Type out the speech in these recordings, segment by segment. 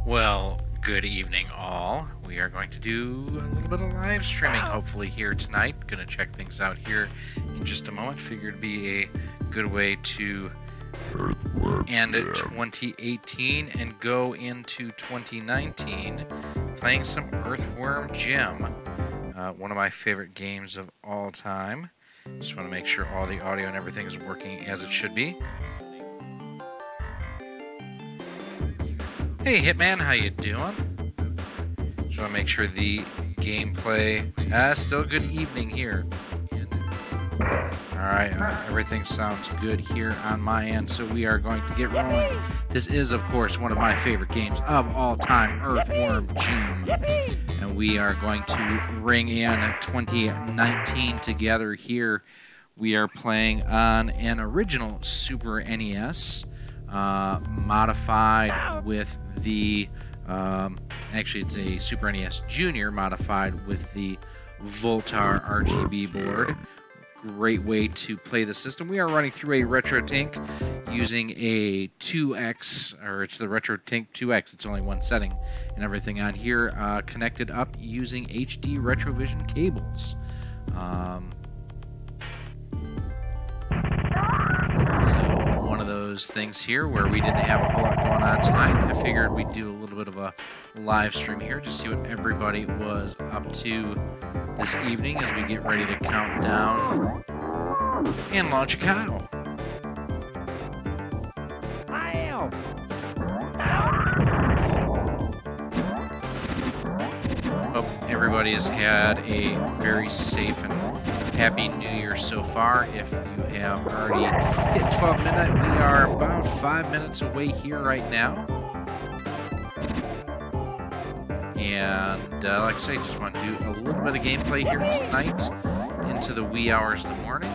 Well, good evening all. We are going to do a little bit of live streaming hopefully here tonight. Gonna check things out here in just a moment. Figured it'd be a good way to end 2018 and go into 2019 playing some Earthworm Jim, one of my favorite games of all time. Just want to make sure all the audio and everything is working as it should be. Hey Hitman, how you doing? Just want to make sure the gameplay... still good evening here. Alright, everything sounds good here on my end, so we are going to get rolling. This is, of course, one of my favorite games of all time, Earthworm Jim. And we are going to ring in 2019 together here. We are playing on an original Super NES, modified with the... actually, it's a Super NES Jr. modified with the Voultar RGB board. Great way to play the system. We are running through a RetroTink using a 2X, or it's the RetroTink 2X. It's only one setting and everything on here, connected up using HD Retrovision cables. So one of those things here where we didn't have a whole lot going on tonight. I figured we'd do a little bit of a live stream here to see what everybody was up to this evening as we get ready to count down and launch a cow. Hope everybody has had a very safe and happy New Year so far. If you have already hit 12 midnight, we are about 5 minutes away here right now. And like I say, just want to do a little bit of gameplay here tonight into the wee hours of the morning.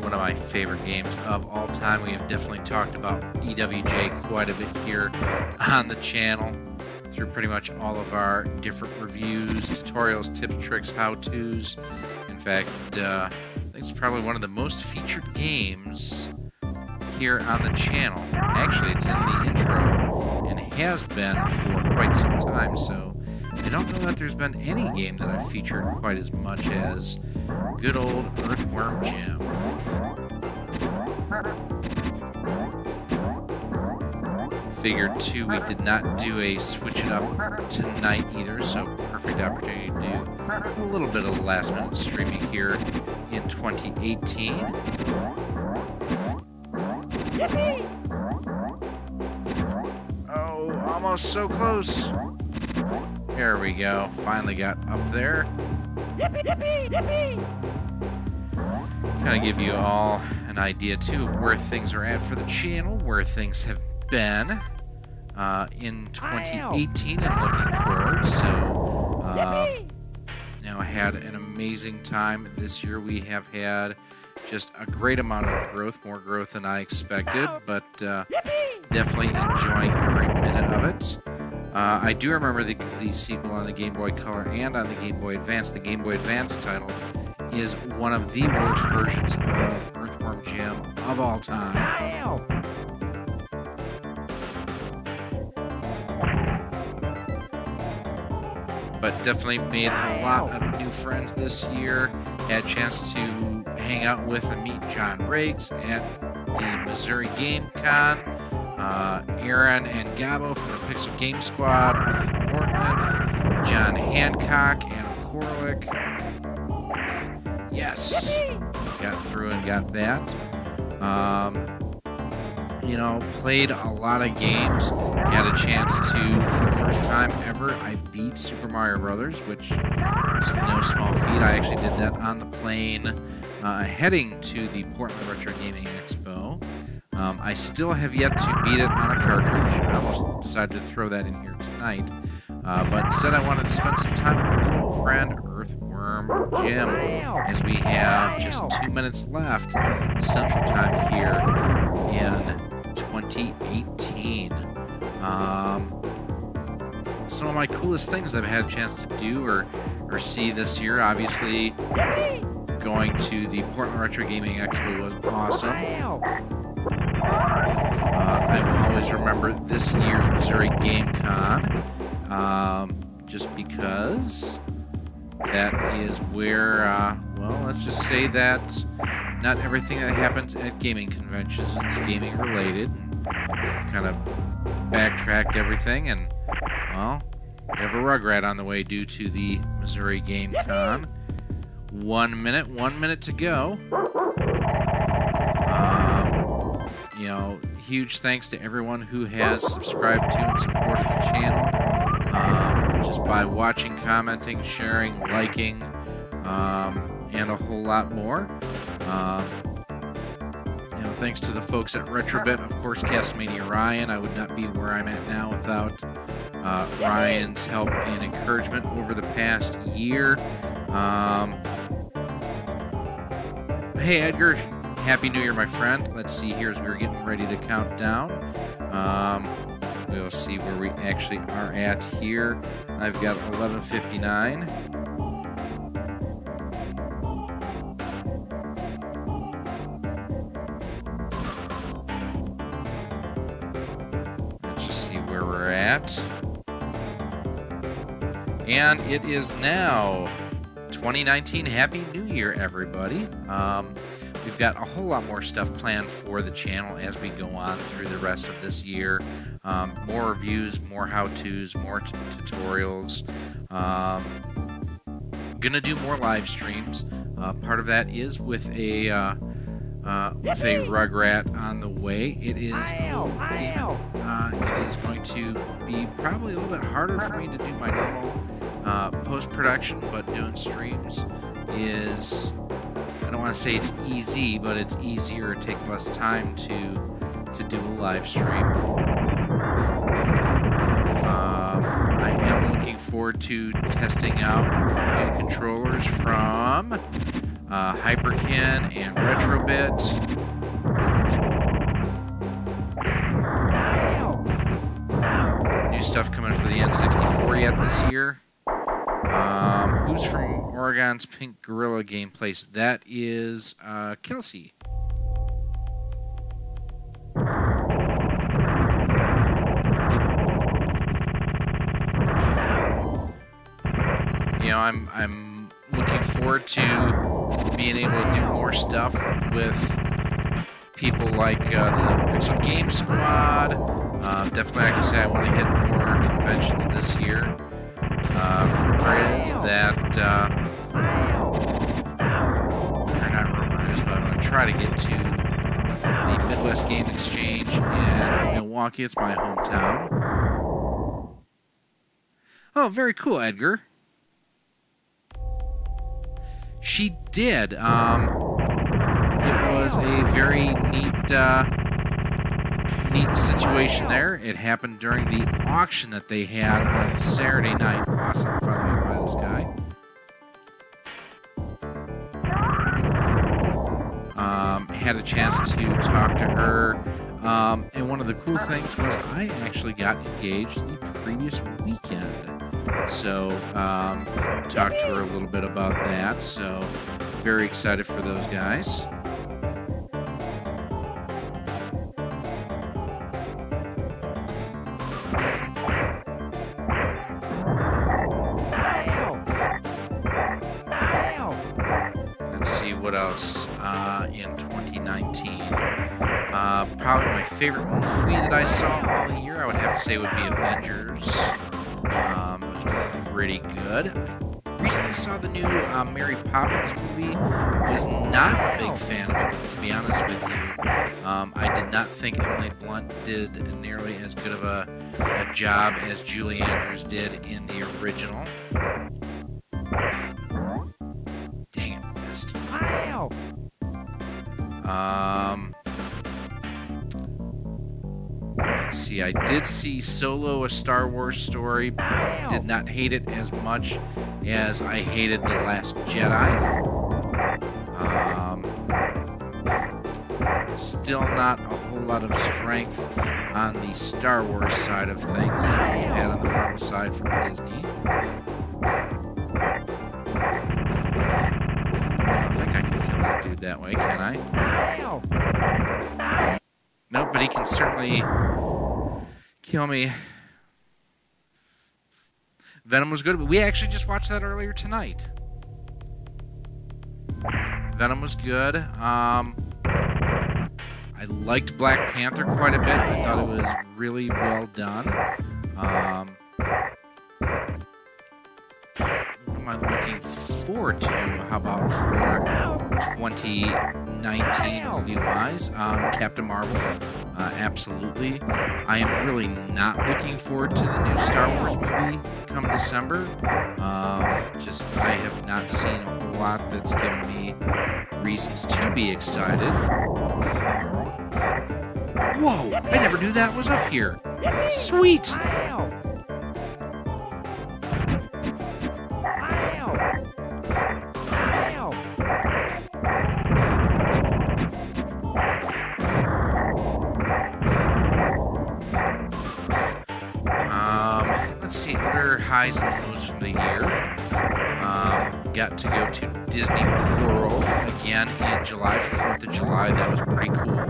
One of my favorite games of all time. We have definitely talked about EWJ quite a bit here on the channel through pretty much all of our different reviews, tutorials, tips, tricks, how-tos. In fact, I think it's probably one of the most featured games here on the channel. Actually, it's in the intro and has been for quite some time, so I don't know that there's been any game that I've featured quite as much as good old Earthworm Jim. Figured too, we did not do a switch it up tonight either, so perfect opportunity to do a little bit of last minute streaming here in 2018. Oh, almost so close. There we go. Finally got up there. Kind of give you all an idea too of where things are at for the channel, where things have been in 2018 and looking forward. So, I had an amazing time this year. We have had just a great amount of growth, more growth than I expected, but definitely enjoying every minute of it. I do remember the sequel on the Game Boy Color and on the Game Boy Advance. The Game Boy Advance title is one of the worst versions of Earthworm Jim of all time. But definitely made a lot of new friends this year. Had a chance to hang out with and meet John Riggs at the Missouri Game Con. Aaron and Gabo from the Pixel Game Squad up in Portland. John Hancock and Corlick. Yes! Got through and got that. Played a lot of games. Had a chance to, for the first time ever, I beat Super Mario Brothers, which is no small feat. I actually did that on the plane heading to the Portland Retro Gaming Expo. I still have yet to beat it on a cartridge. I almost decided to throw that in here tonight. But instead I wanted to spend some time with my good old friend Earthworm Jim, as we have just 2 minutes left Central Time here in 2018. Some of my coolest things I've had a chance to do or see this year, obviously going to the Portland Retro Gaming Expo was awesome. I will always remember this year's Missouri Game Con, just because that is where, well, let's just say that not everything that happens at gaming conventions is gaming related. Kind of backtracked everything, and, well, we have a Rugrat on the way due to the Missouri Game Con. 1 minute to go. You know, huge thanks to everyone who has subscribed to and supported the channel. Just by watching, commenting, sharing, liking, and a whole lot more. You know, thanks to the folks at Retrobit, of course, Castlevania Ryan. I would not be where I'm at now without Ryan's help and encouragement over the past year. Hey, Edgar. Happy New Year, my friend. Let's see here as we're getting ready to count down. We'll see where we actually are at here. I've got 11:59. Let's just see where we're at. And it is now 2019. Happy New Year, everybody. We've got a whole lot more stuff planned for the channel as we go on through the rest of this year. More reviews, more how-tos, more tutorials. Gonna do more live streams. Part of that is with a Rugrat on the way. It is, it is going to be probably a little bit harder for me to do my normal post-production, but doing streams is, I don't want to say it's easy, but it's easier. It takes less time to do a live stream. I am looking forward to testing out new controllers from Hyperkin and Retrobit. New stuff coming for the N64 yet this year. Who's from Oregon's Pink Gorilla Game Place? That is Kelsey. You know, I'm looking forward to being able to do more stuff with people like the Pixel Game Squad. Definitely, like I say, I want to hit more conventions this year. Rumor is that, or not rumor is, but I'm going to try to get to the Midwest Game Exchange in Milwaukee. It's my hometown. Oh, very cool, Edgar. She did. It was a very neat situation there. It happened during the auction that they had on Saturday night. Awesome. Finally by this guy. Had a chance to talk to her. And one of the cool things was I actually got engaged the previous weekend. So, talked to her a little bit about that. So, very excited for those guys. Let's see what else in 2019. Probably my favorite movie that I saw all year, I would have to say, would be Avengers. It was pretty good. I recently saw the new Mary Poppins movie. Was not a big fan of it, to be honest with you. I did not think Emily Blunt did nearly as good of a job as Julie Andrews did in the original. Dang it, missed. Let's see, I did see Solo, A Star Wars Story. Did not hate it as much as I hated The Last Jedi. Still not a whole lot of strength on the Star Wars side of things as what we've had on the Marvel side from Disney. I don't think I that way, can I? Nope, but he can certainly kill me. Venom was good, but we actually just watched that earlier tonight. Venom was good. I liked Black Panther quite a bit. I thought it was really well done. What am I looking forward to? How about for 2019 movie-wise? Captain Marvel. Absolutely. I am really not looking forward to the new Star Wars movie come December. I have not seen a whole lot that's given me reasons to be excited. Whoa! I never knew that was up here. Sweet! Let's see, other highs and lows from the year. Got to go to Disney World again in July for 4th of July. That was pretty cool.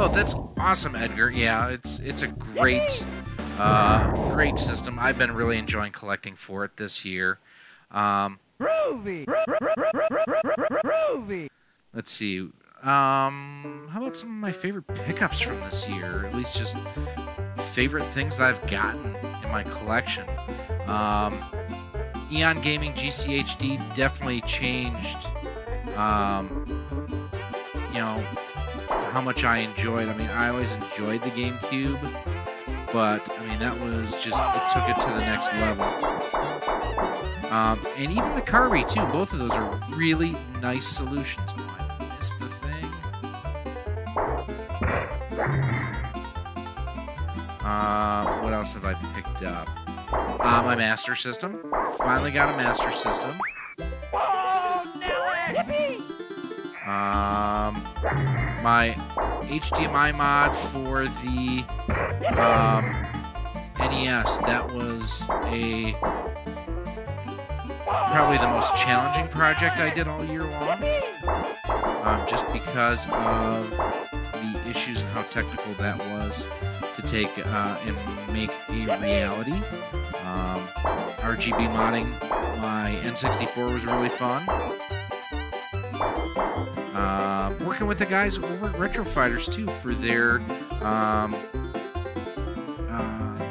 Oh, that's awesome, Edgar. Yeah, it's a great great system. I've been really enjoying collecting for it this year. Groovy. Let's see. How about some of my favorite pickups from this year? Or at least just favorite things that I've gotten in my collection. Eon Gaming GCHD definitely changed, you know, how much I enjoyed. I mean, I always enjoyed the GameCube, but, I mean, that was just, it took it to the next level. And even the Kirby, too. Both of those are really nice solutions. Oh, I missed the thing. What else have I picked up? My Master System. Finally got a Master System. My HDMI mod for the NES. That was probably the most challenging project I did all year long. Just because of the issues and how technical that was to take and make a reality. RGB modding my N64 was really fun. Working with the guys over at Retro Fighters too for their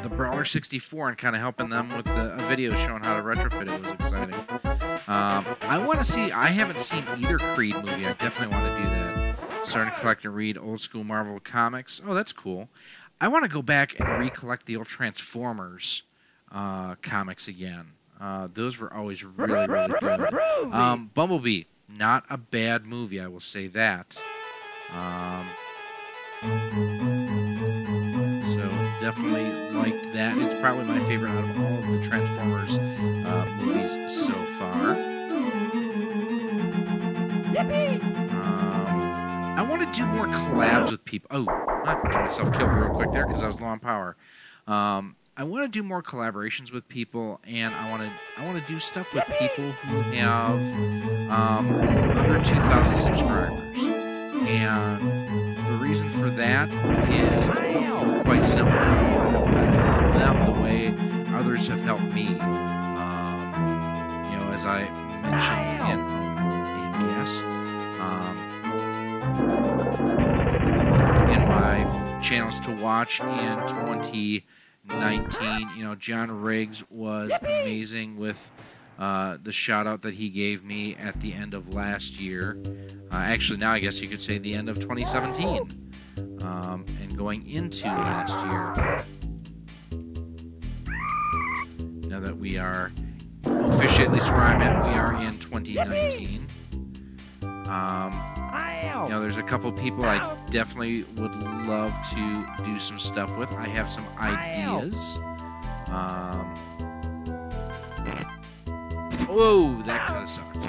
the Brawler 64 and kind of helping them with a video showing how to retrofit it was exciting. I want to see. I haven't seen either Creed movie. I definitely want to do that. Starting to collect and read old school Marvel comics. Oh, that's cool. I want to go back and recollect the old Transformers comics again. Those were always really, really good. Bumblebee, not a bad movie, I will say that. So definitely liked that. It's probably my favorite out of all of the Transformers movies so far. I want to do more collabs with people. Oh, I got myself killed real quick there because I was low on power. I want to do more collaborations with people, and I want to do stuff with people who have under 2,000 subscribers. And the reason for that is quite simple. Help them the way others have helped me. You know, as I mentioned in gas. In my channels to watch in 2019, you know, John Riggs was amazing with the shout out that he gave me at the end of last year. Actually, now I guess you could say the end of 2017 and going into last year. Now that we are officially, at least where I'm at, we are in 2019. You know, there's a couple people I definitely would love to do some stuff with. I have some ideas. Whoa, that kind of sucked.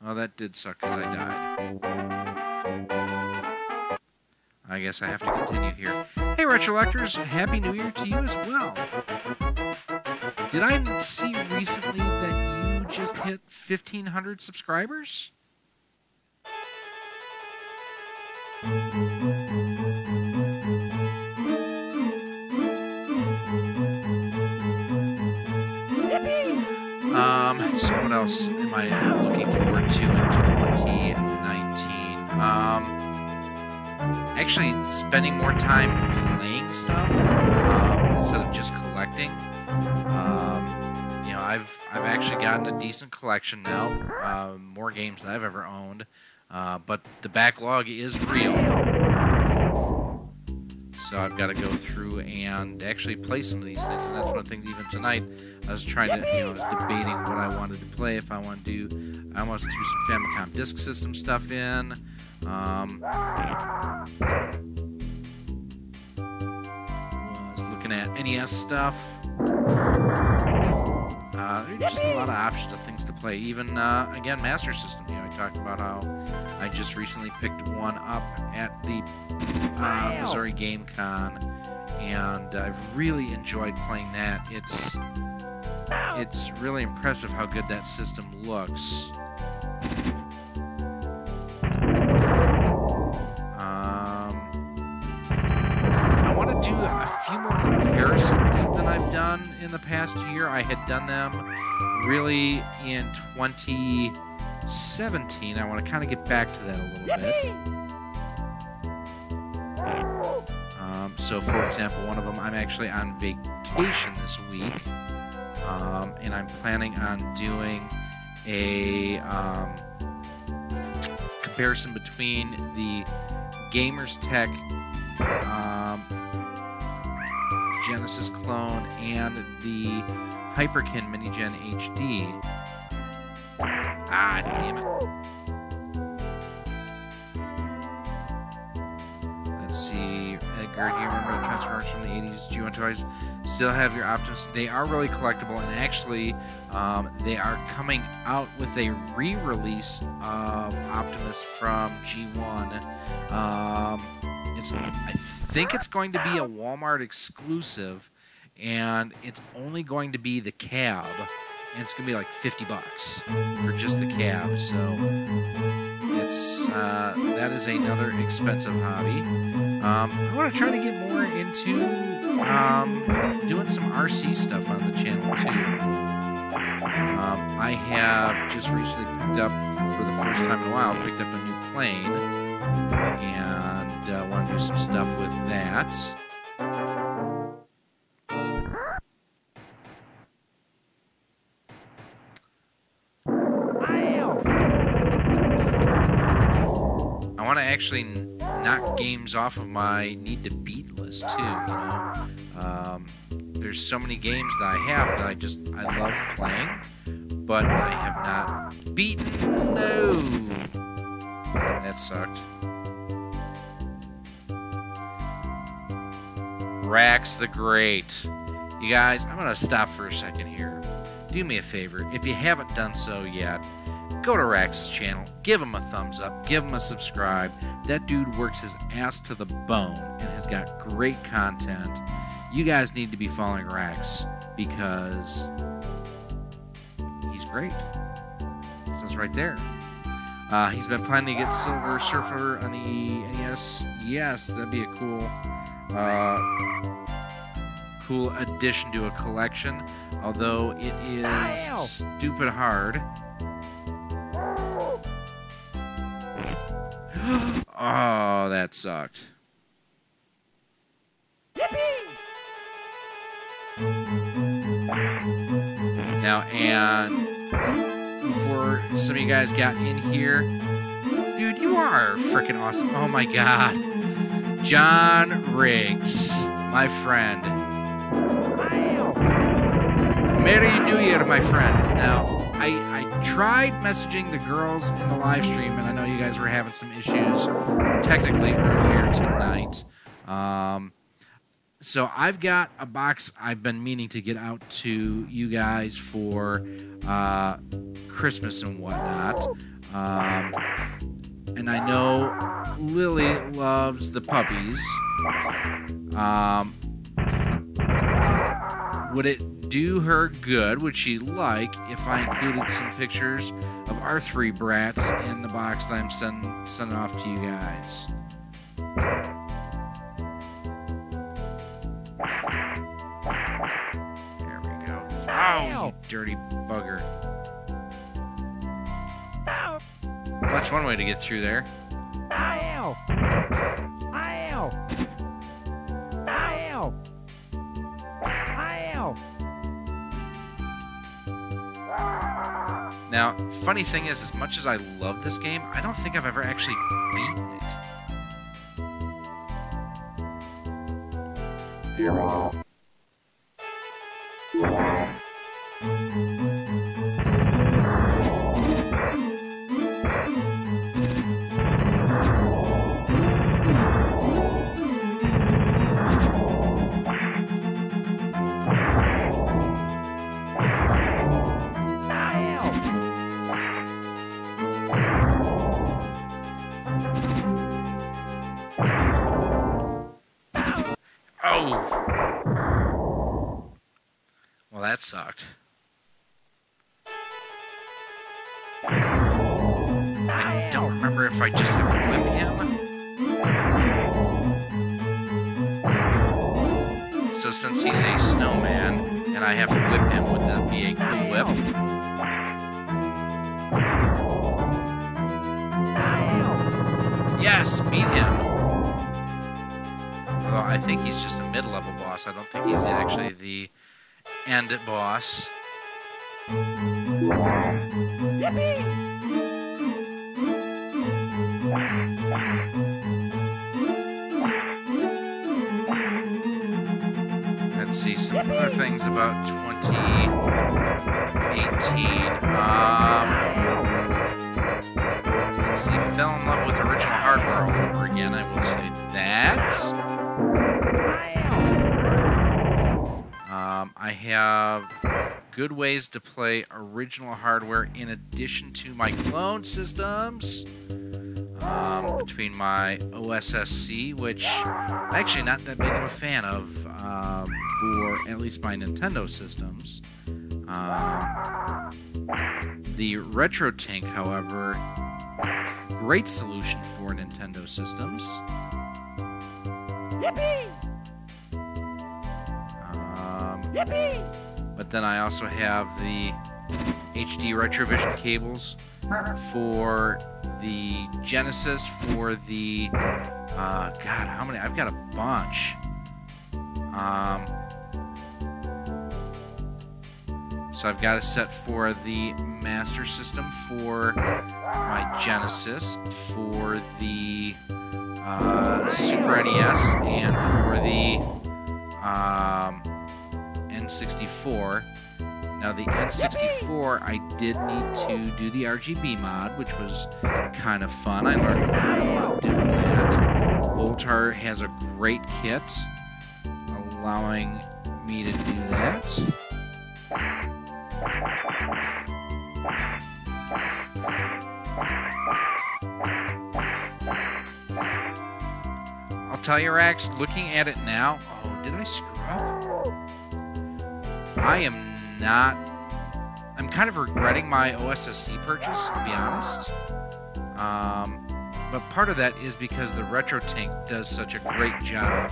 Well, that did suck because I died. I guess I have to continue here. Hey, Retrolectors, Happy New Year to you as well. Did I see recently that you just hit 1,500 subscribers? So what else am I looking forward to in 2019? Actually spending more time playing stuff instead of just collecting. You know, I've actually gotten a decent collection now, more games than I've ever owned, but the backlog is real. So I've got to go through and actually play some of these things, and that's one of the things. Even tonight, I was trying to, I was debating what I wanted to play. If I want to do, I almost threw some Famicom Disk System stuff in. Was looking at NES stuff. There's just a lot of options of things to play. Even again, Master System. I talked about how I just recently picked one up at the Missouri Game Con, and I've really enjoyed playing that. It's really impressive how good that system looks. I want to do a few more comparisons than I've done in the past year. I had done them really in 2017. I want to kind of get back to that a little bit. So, for example, one of them, I'm actually on vacation this week, and I'm planning on doing a comparison between the Gamers Tech Genesis clone and the Hyperkin Minigen HD. Ah, damn it. Let's see, Edgar, do you remember the Transformers from the 80s G1 toys? Still have your Optimus. They are really collectible, and actually, they are coming out with a re-release of Optimus from G1. I think it's going to be a Walmart exclusive, and it's only going to be the cab, and it's going to be like $50 for just the cab, so it's that is another expensive hobby. I want to try to get more into doing some RC stuff on the channel too. I have just recently picked up, for the first time in a while, picked up a new plane, and want to do some stuff with that. I want to actually knock games off of my need to beat list too. There's so many games that I have that I love playing, but I have not beaten. No, that sucked. Rax the Great. You guys, I'm gonna stop for a second here. Do me a favor, if you haven't done so yet, go to Rax's channel, give him a thumbs up, give him a subscribe. That dude works his ass to the bone and has got great content. You guys need to be following Rax because he's great. It says right there. He's been planning to get Silver Surfer on the NES. Yes, that'd be a cool addition to a collection, although it is stupid hard. Oh, that sucked. Now, and before some of you guys got in here, dude, you are freaking awesome. Oh my god. John Riggs, my friend. Merry New Year, my friend. Now, I tried messaging the girls in the live stream, and I know you guys were having some issues technically earlier tonight. So I've got a box I've been meaning to get out to you guys for Christmas and whatnot. And I know Lily loves the puppies. would it do her good, would she like, if I included some pictures of our 3 brats in the box that I'm sending off to you guys? There we go. Oh, you dirty bugger. Well, that's one way to get through there. Ow! Ow! Ow! Ow! Now, funny thing is, as much as I love this game, I don't think I've ever actually beaten it. Here we go. Well, that sucked. I don't remember if I just have to whip him. So since he's a snowman, and I have to whip him, would that be a cool whip? Yes, beat him! Although I think he's just a mid-level boss. I don't think he's actually the end boss. Yippee! Let's see some other things about 2018. Let's see, fell in love with original hardware all over again. I will say that. I have good ways to play original hardware in addition to my clone systems. Between my OSSC, which I'm actually not that big of a fan of for at least my Nintendo systems. The RetroTink, however, great solution for Nintendo systems. Yippee! Yippee! But then I also have the HD Retrovision cables for the Genesis, for the God, how many? I've got a bunch. So I've got a set for the Master System, for my Genesis, for the Super NES, and for the N64. Now, the N64, I did need to do the RGB mod, which was kind of fun. I learned a lot doing that. Voultar has a great kit, allowing me to do that. I'll tell you, Rax, looking at it now... Oh, did I screw up? I am not... I'm kind of regretting my OSSC purchase, to be honest. But part of that is because the RetroTink does such a great job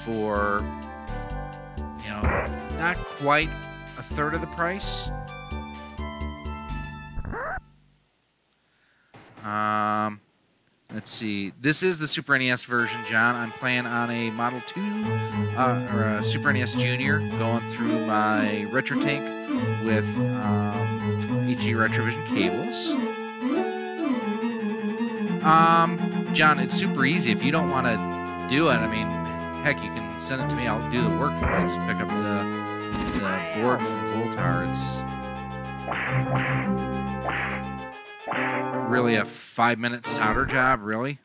for, you know, not quite a third of the price. Let's see. This is the Super NES version, John. I'm playing on a Model 2 or a Super NES Jr. going through my RetroTink with HD Retrovision cables. John, it's super easy. If you don't want to do it, I mean, heck, you can send it to me. I'll do the work for you. Just pick up the board from Voultar. It's really a 5-minute solder job, really.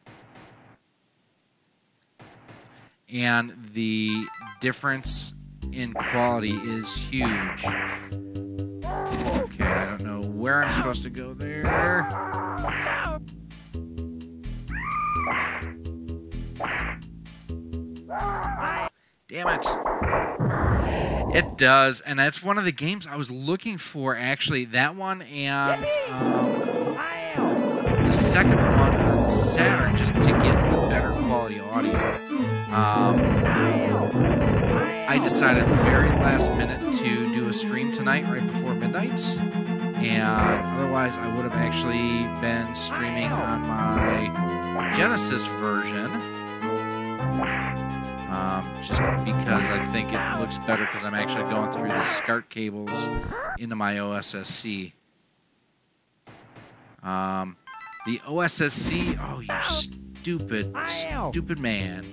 And the difference in quality is huge. Okay, I don't know where I'm supposed to go there. Damn it. It does, and that's one of the games I was looking for, actually. That one and the second one on the Saturn, just to get the better quality audio. I decided very last minute to do a stream tonight right before midnight, and otherwise I would have actually been streaming on my Genesis version, just because I think it looks better because I'm actually going through the SCART cables into my OSSC. The OSSC, oh, you stupid man.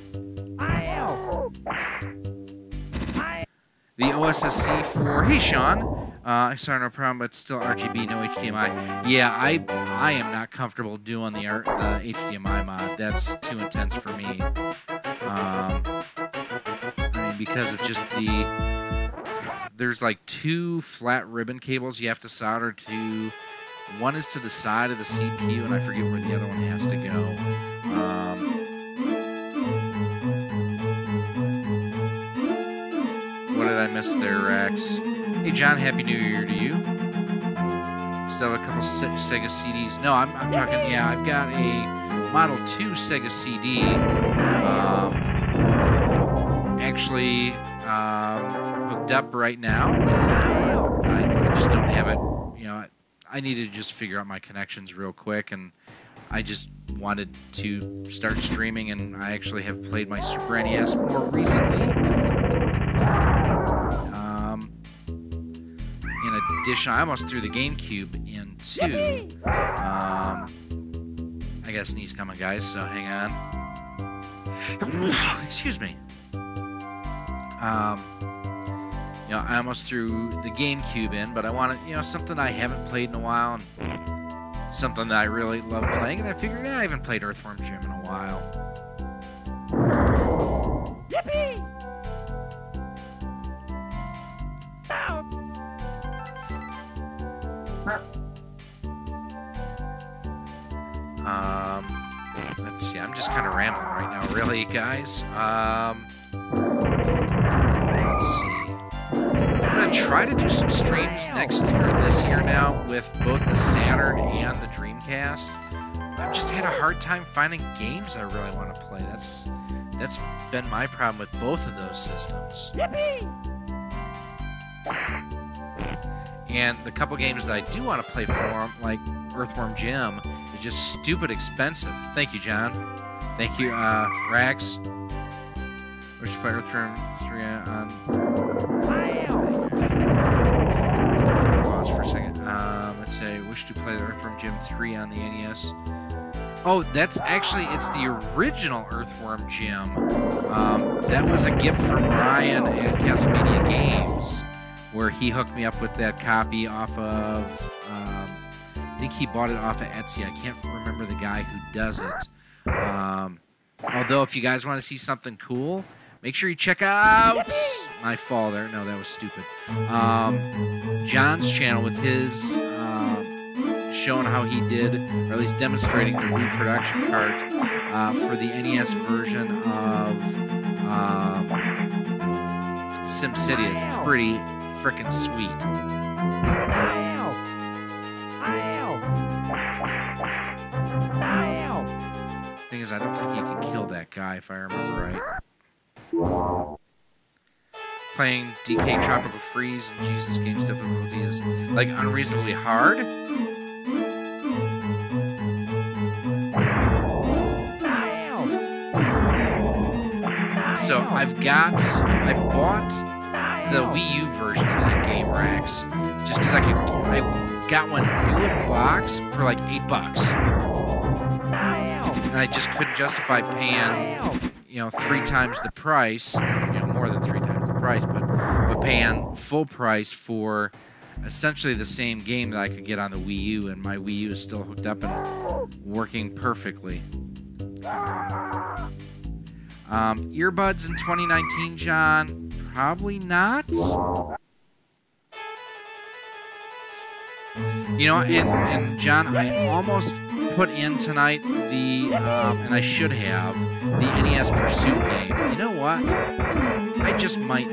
The OSSC for, hey Sean, sorry, no problem, but still RGB, no HDMI. Yeah, I am not comfortable doing the HDMI mod. That's too intense for me. I mean, because of just there's like 2 flat ribbon cables you have to solder to. One is to the side of the CPU, and I forget where the other one has to go. What did I miss there, Rex? Hey, John, Happy New Year to you. Still have a couple Sega CDs. No, I'm talking, yeah, I've got a Model 2 Sega CD. Actually, hooked up right now. I just don't have it, you know, I needed to just figure out my connections real quick, and I just wanted to start streaming, and I actually have played my Super NES more recently. In addition, I almost threw the GameCube in too. I got a sneeze coming, guys, so hang on. Excuse me. You know, I almost threw the GameCube in, but I wanted, you know, something I haven't played in a while, and something that I really love playing, and I figured, yeah, I haven't played Earthworm Jim in a while. Yippee! Let's see, I'm just kind of rambling right now, really, guys. Let's see. I'm going to try to do some streams this year now with both the Saturn and the Dreamcast. I've just had a hard time finding games I really want to play. That's been my problem with both of those systems. Yippee! And the couple games that I do want to play for them, like Earthworm Jim, is just stupid expensive. Thank you, John. Thank you, Rax. We should play Earthworm 3 on... Pause for a second. Let's say, wish to play the Earthworm Jim 3 on the NES. Oh, that's actually, it's the original Earthworm Jim. That was a gift from Ryan at Castlevania Games, where he hooked me up with that copy off of, I think he bought it off of Etsy. I can't remember the guy who does it. Although, if you guys want to see something cool, make sure you check out my fall there. No, that was stupid. John's channel with his showing how he did, or at least demonstrating the reproduction cart for the NES version of SimCity. It's pretty frickin' sweet. Thing is, I don't think you can kill that guy if I remember right. Playing DK Tropical Freeze and Jesus Game's difficulty is like unreasonably hard. So I bought the Wii U version of that game, Rex, just because I got one new in box for like $8. And I just couldn't justify paying, you know, 3 times the price, you know, more than 3 times the price, but paying full price for essentially the same game that I could get on the Wii U, and my Wii U is still hooked up and working perfectly. Earbuds in 2019, John? Probably not. You know, and John, I almost put in tonight the, and I should have, the NES Pursuit game. You know what? I just might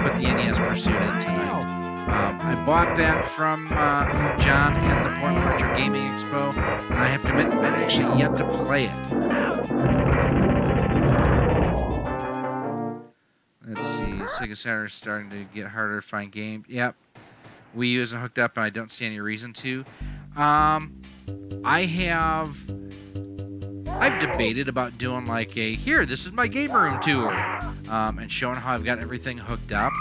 put the NES Pursuit in tonight. I bought that from John at the Portland Retro Gaming Expo, and I have to admit, I've actually yet to play it. Let's see, Sega Saturn is starting to get harder to find games. Yep, Wii U isn't hooked up, and I don't see any reason to. I've debated about doing like a, here, this is my game room tour, and showing how I've got everything hooked up.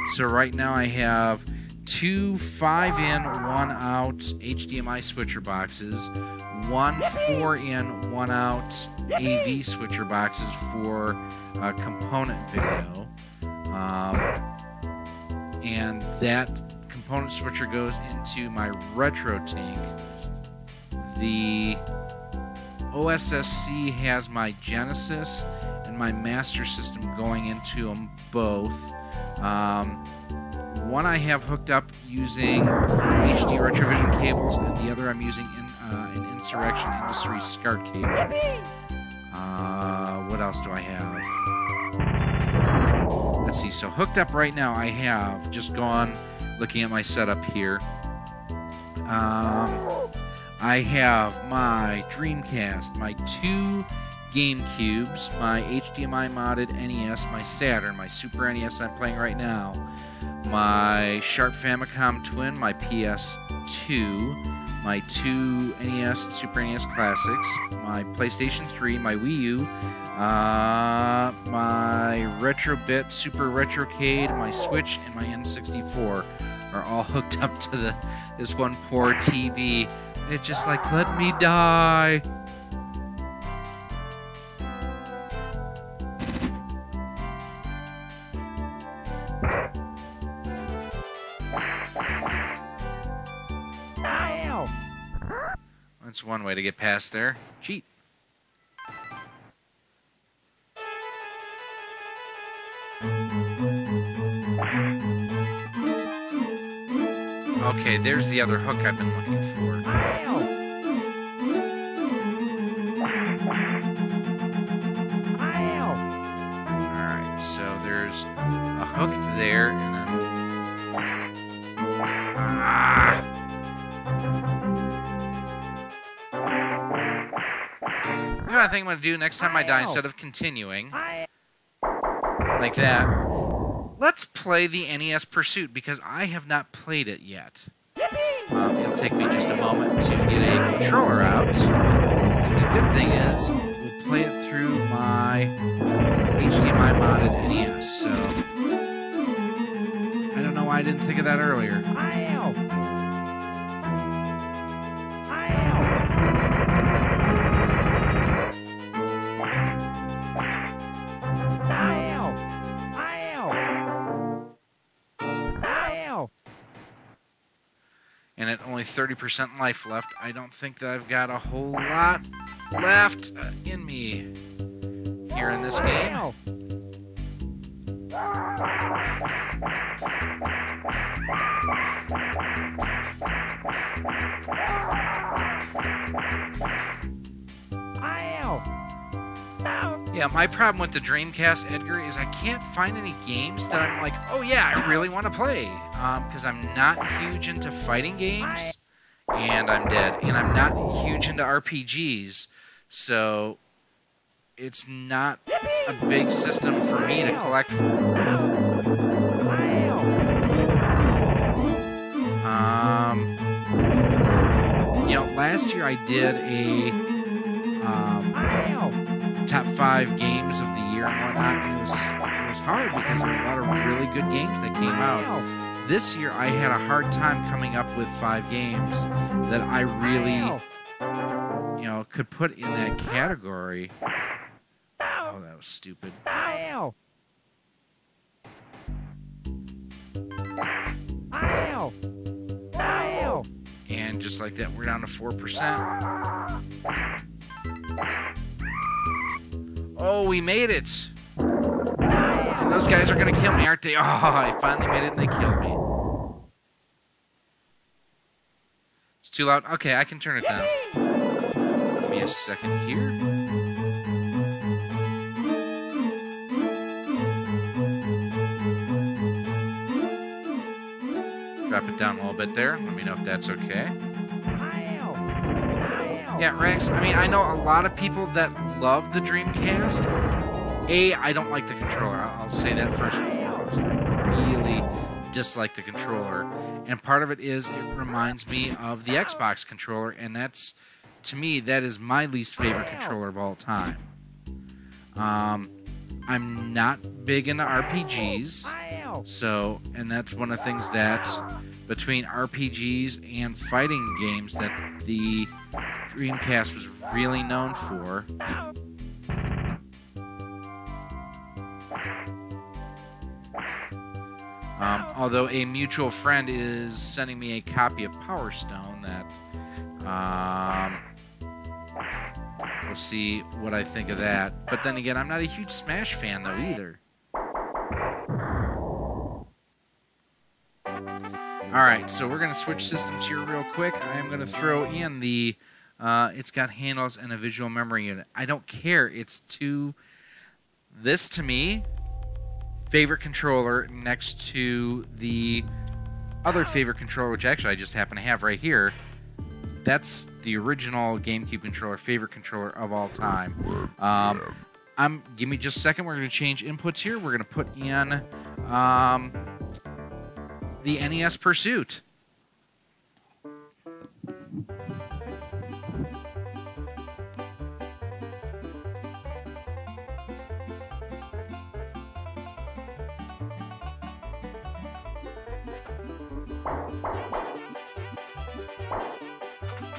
So right now I have 2 5-in, 1-out HDMI switcher boxes, 1 4-in, 1-out AV switcher boxes for component video, and that component switcher goes into my RetroTink. The OSSC has my Genesis and my Master System going into them both. One I have hooked up using HD Retrovision cables, and the other I'm using an Insurrection Industries SCART cable. What else do I have? Let's see, so hooked up right now I have just gone looking at my setup here. I have my Dreamcast, my 2 GameCubes, my HDMI Modded NES, my Saturn, my Super NES I'm playing right now, my Sharp Famicom Twin, my PS2, my 2 NES Super NES Classics, my PlayStation 3, my Wii U, my Retrobit Super Retrocade, my Switch, and my N64 are all hooked up to this one poor TV. It's just like, let me die. That's one way to get past there. Cheat. Okay, there's the other hook I've been looking for. Alright, so there's a hook there, and then... You know what I think I'm going to do next time I die, instead of continuing like that, let's play the NES Pursuit, because I have not played it yet. It'll take me just a moment to get a controller out. And the good thing is, we'll play it through my HDMI Modded NES, so... I don't know why I didn't think of that earlier. And at only 30% life left, I don't think that I've got a whole lot left in me here in this game. Yeah, my problem with the Dreamcast, Edgar, is I can't find any games that I'm like, oh yeah, I really want to play. Because I'm not huge into fighting games, and I'm dead. And I'm not huge into RPGs, so it's not a big system for me to collect for. You know, last year I did a top 5 games of the year and whatnot, and it was hard because there were a lot of really good games that came out. This year I had a hard time coming up with 5 games that I really, you know, could put in that category. Oh, that was stupid. And just like that, we're down to 4%. Oh, we made it! And those guys are gonna kill me, aren't they? Oh, I finally made it and they killed me. It's too loud. Okay, I can turn it down. Give me a second here. drop it down a little bit there. Let me know if that's okay. Ow. Ow. Yeah, Rex, I mean, I know a lot of people that love the Dreamcast. I don't like the controller. I'll say that first and foremost. I really dislike the controller. And part of it is it reminds me of the Xbox controller, and that's, to me, that is my least favorite controller of all time. I'm not big into RPGs, so, and that's one of the things that, between RPGs and fighting games, that the Dreamcast was really known for. Although a mutual friend is sending me a copy of Power Stone that, we'll see what I think of that. But then again, I'm not a huge Smash fan, though, either. Alright, so we're going to switch systems here real quick. I am going to throw in the, it's got handles and a visual memory unit. I don't care. It's this to me, favorite controller next to the other favorite controller, which actually I just happen to have right here. That's the original GameCube controller, favorite controller of all time. Give me just a second. We're going to change inputs here. We're going to put in the NES Pursuit.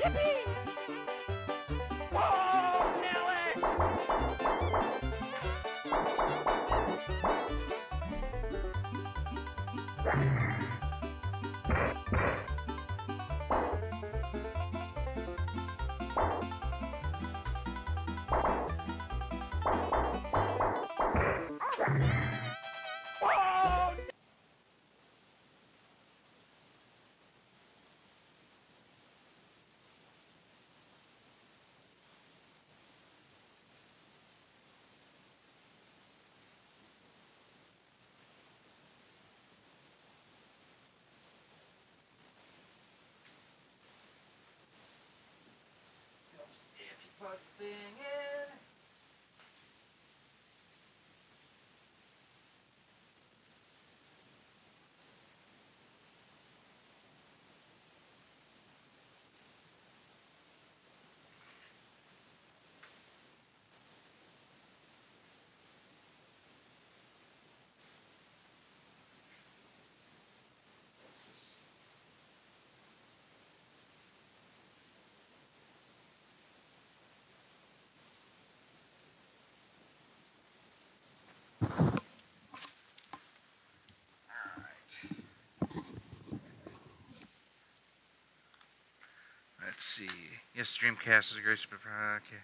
Yippee! Whoa, Let's see. Yes, Dreamcast is a great super. Okay.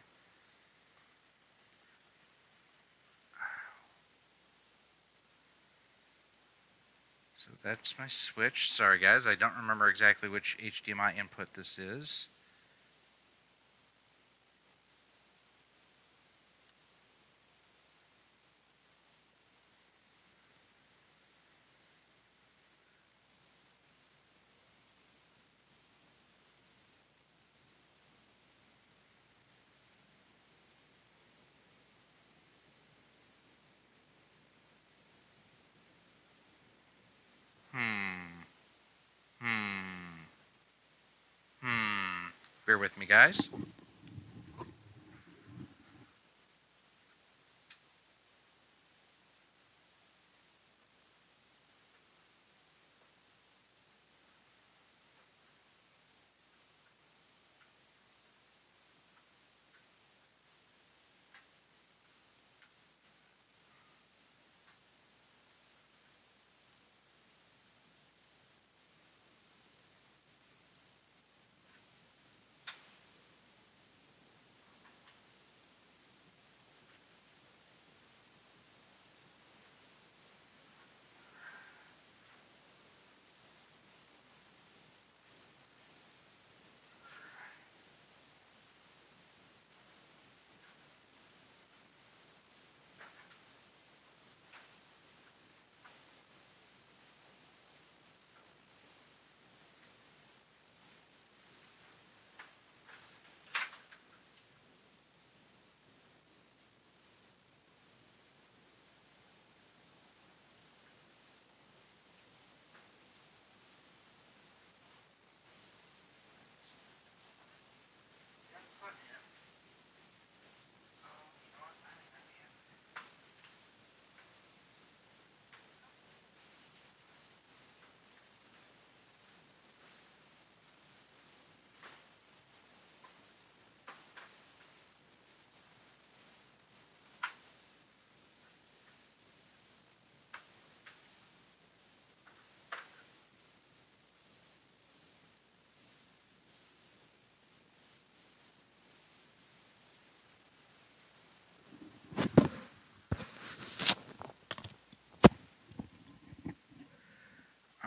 So that's my switch. Sorry, guys, I don't remember exactly which HDMI input this is. Bear with me, guys.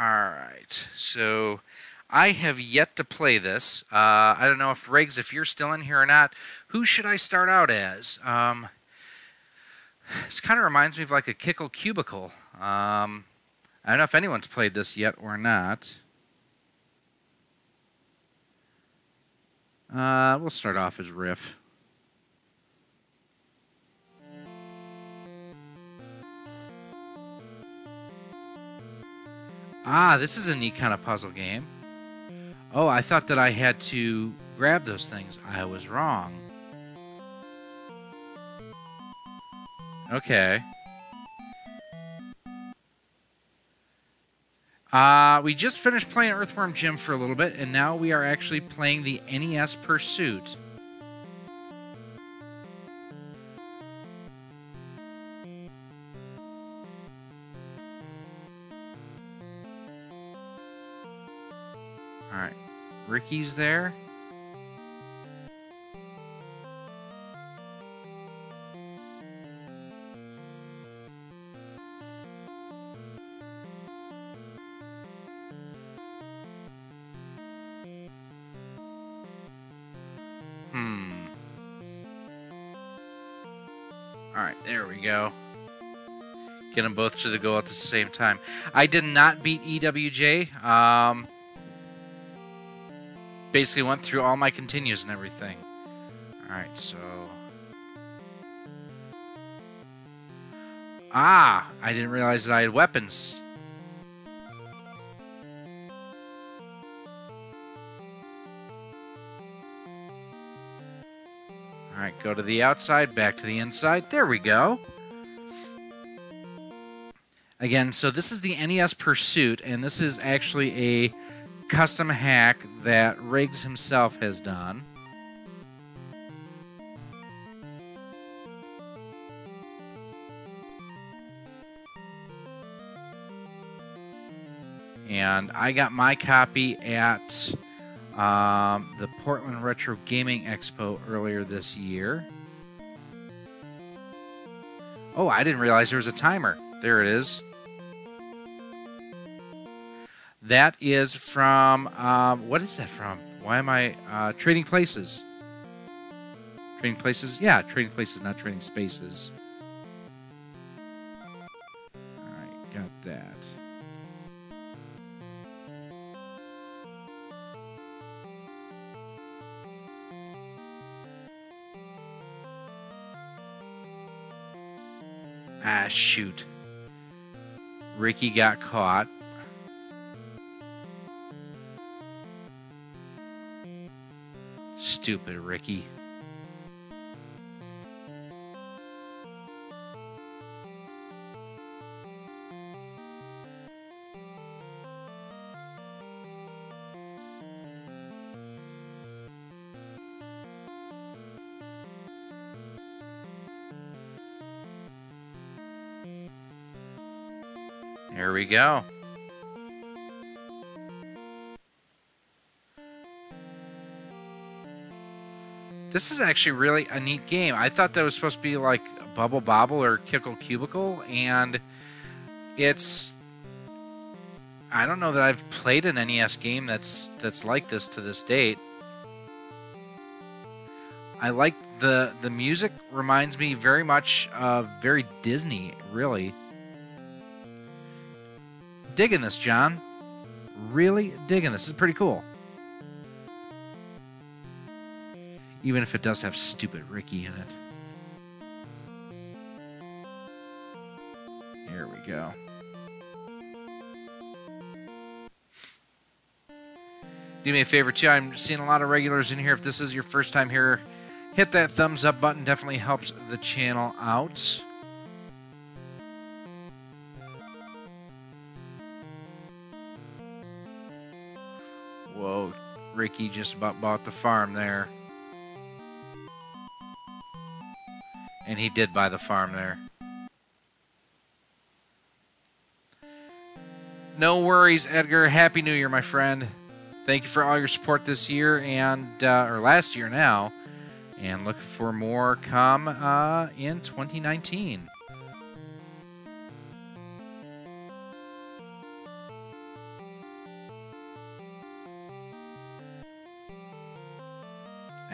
Alright, so I have yet to play this. I don't know if Riggs, if you're still in here or not. Who should I start out as? This kind of reminds me of like a Kickle Cubicle. I don't know if anyone's played this yet or not. We'll start off as Riff. Ah, this is a neat kind of puzzle game. Oh, I thought that I had to grab those things. I was wrong. Okay. We just finished playing Earthworm Jim for a little bit, and now we are actually playing the NES Pursuit. Alright, Ricky's there. Alright, there we go. Get them both to the goal at the same time. I did not beat EWJ. Basically went through all my continues and everything. Alright, so... Ah! I didn't realize that I had weapons. Alright, go to the outside, back to the inside. There we go. Again, so this is the NES Pursuit, and this is actually a custom hack that Riggs himself has done. And I got my copy at the Portland Retro Gaming Expo earlier this year. Oh, I didn't realize there was a timer. There it is. That is from, what is that from? Why am I, Trading Places. Trading Places? Yeah, Trading Places, not Trading Spaces. Alright, got that. Ah, shoot. Ricky got caught. Stupid Ricky. There we go. This is actually really a neat game. I thought that was supposed to be like Bubble Bobble or Kickle Cubicle, and it's... I don't know that I've played an NES game that's like this to this date. I like the music. Reminds me very much of very Disney, really. Digging this, John. Really digging this. This is pretty cool. Even if it does have stupid Ricky in it. Here we go. Do me a favor, too. I'm seeing a lot of regulars in here. If this is your first time here, hit that thumbs up button. Definitely helps the channel out. Whoa, Ricky just about bought the farm there. And he did buy the farm there. No worries, Edgar. Happy New Year, my friend. Thank you for all your support this year and or last year now, and looking for more come in 2019.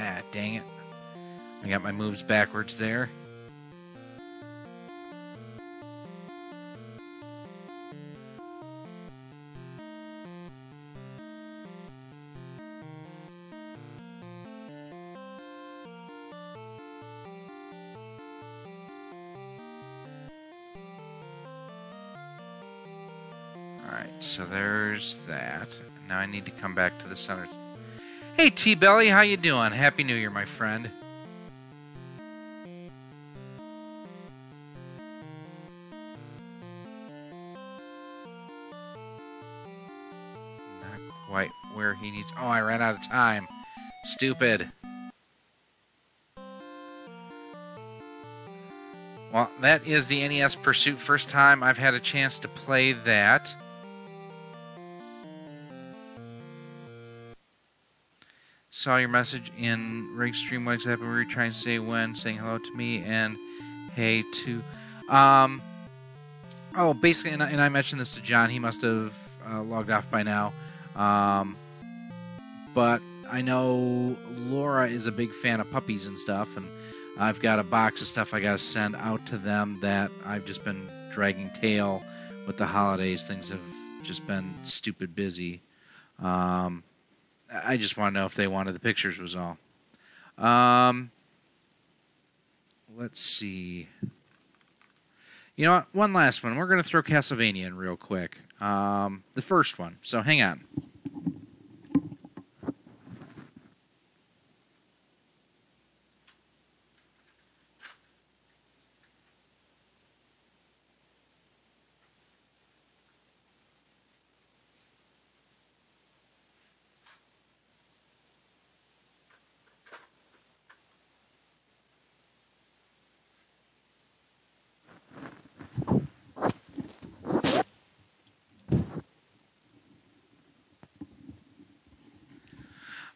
Ah, dang it. I got my moves backwards there. Alright, so there's that. Now I need to come back to the center. Hey, T-Belly, how you doing? Happy New Year, my friend. Not quite where he needs... Oh, I ran out of time. Stupid. Well, that is the NES Pursuit. First time I've had a chance to play that. Saw your message in Rig Stream. What exactly were you trying to say when saying hello to me and hey to... Oh, basically, and I mentioned this to John. He must have logged off by now. But I know Laura is a big fan of puppies and stuff, and I've got a box of stuff I got to send out to them that I've just been dragging tail with the holidays. Things have just been stupid busy. I just want to know if they wanted the pictures was all. Let's see. You know what? One last one. We're going to throw Castlevania in real quick. The first one. So hang on.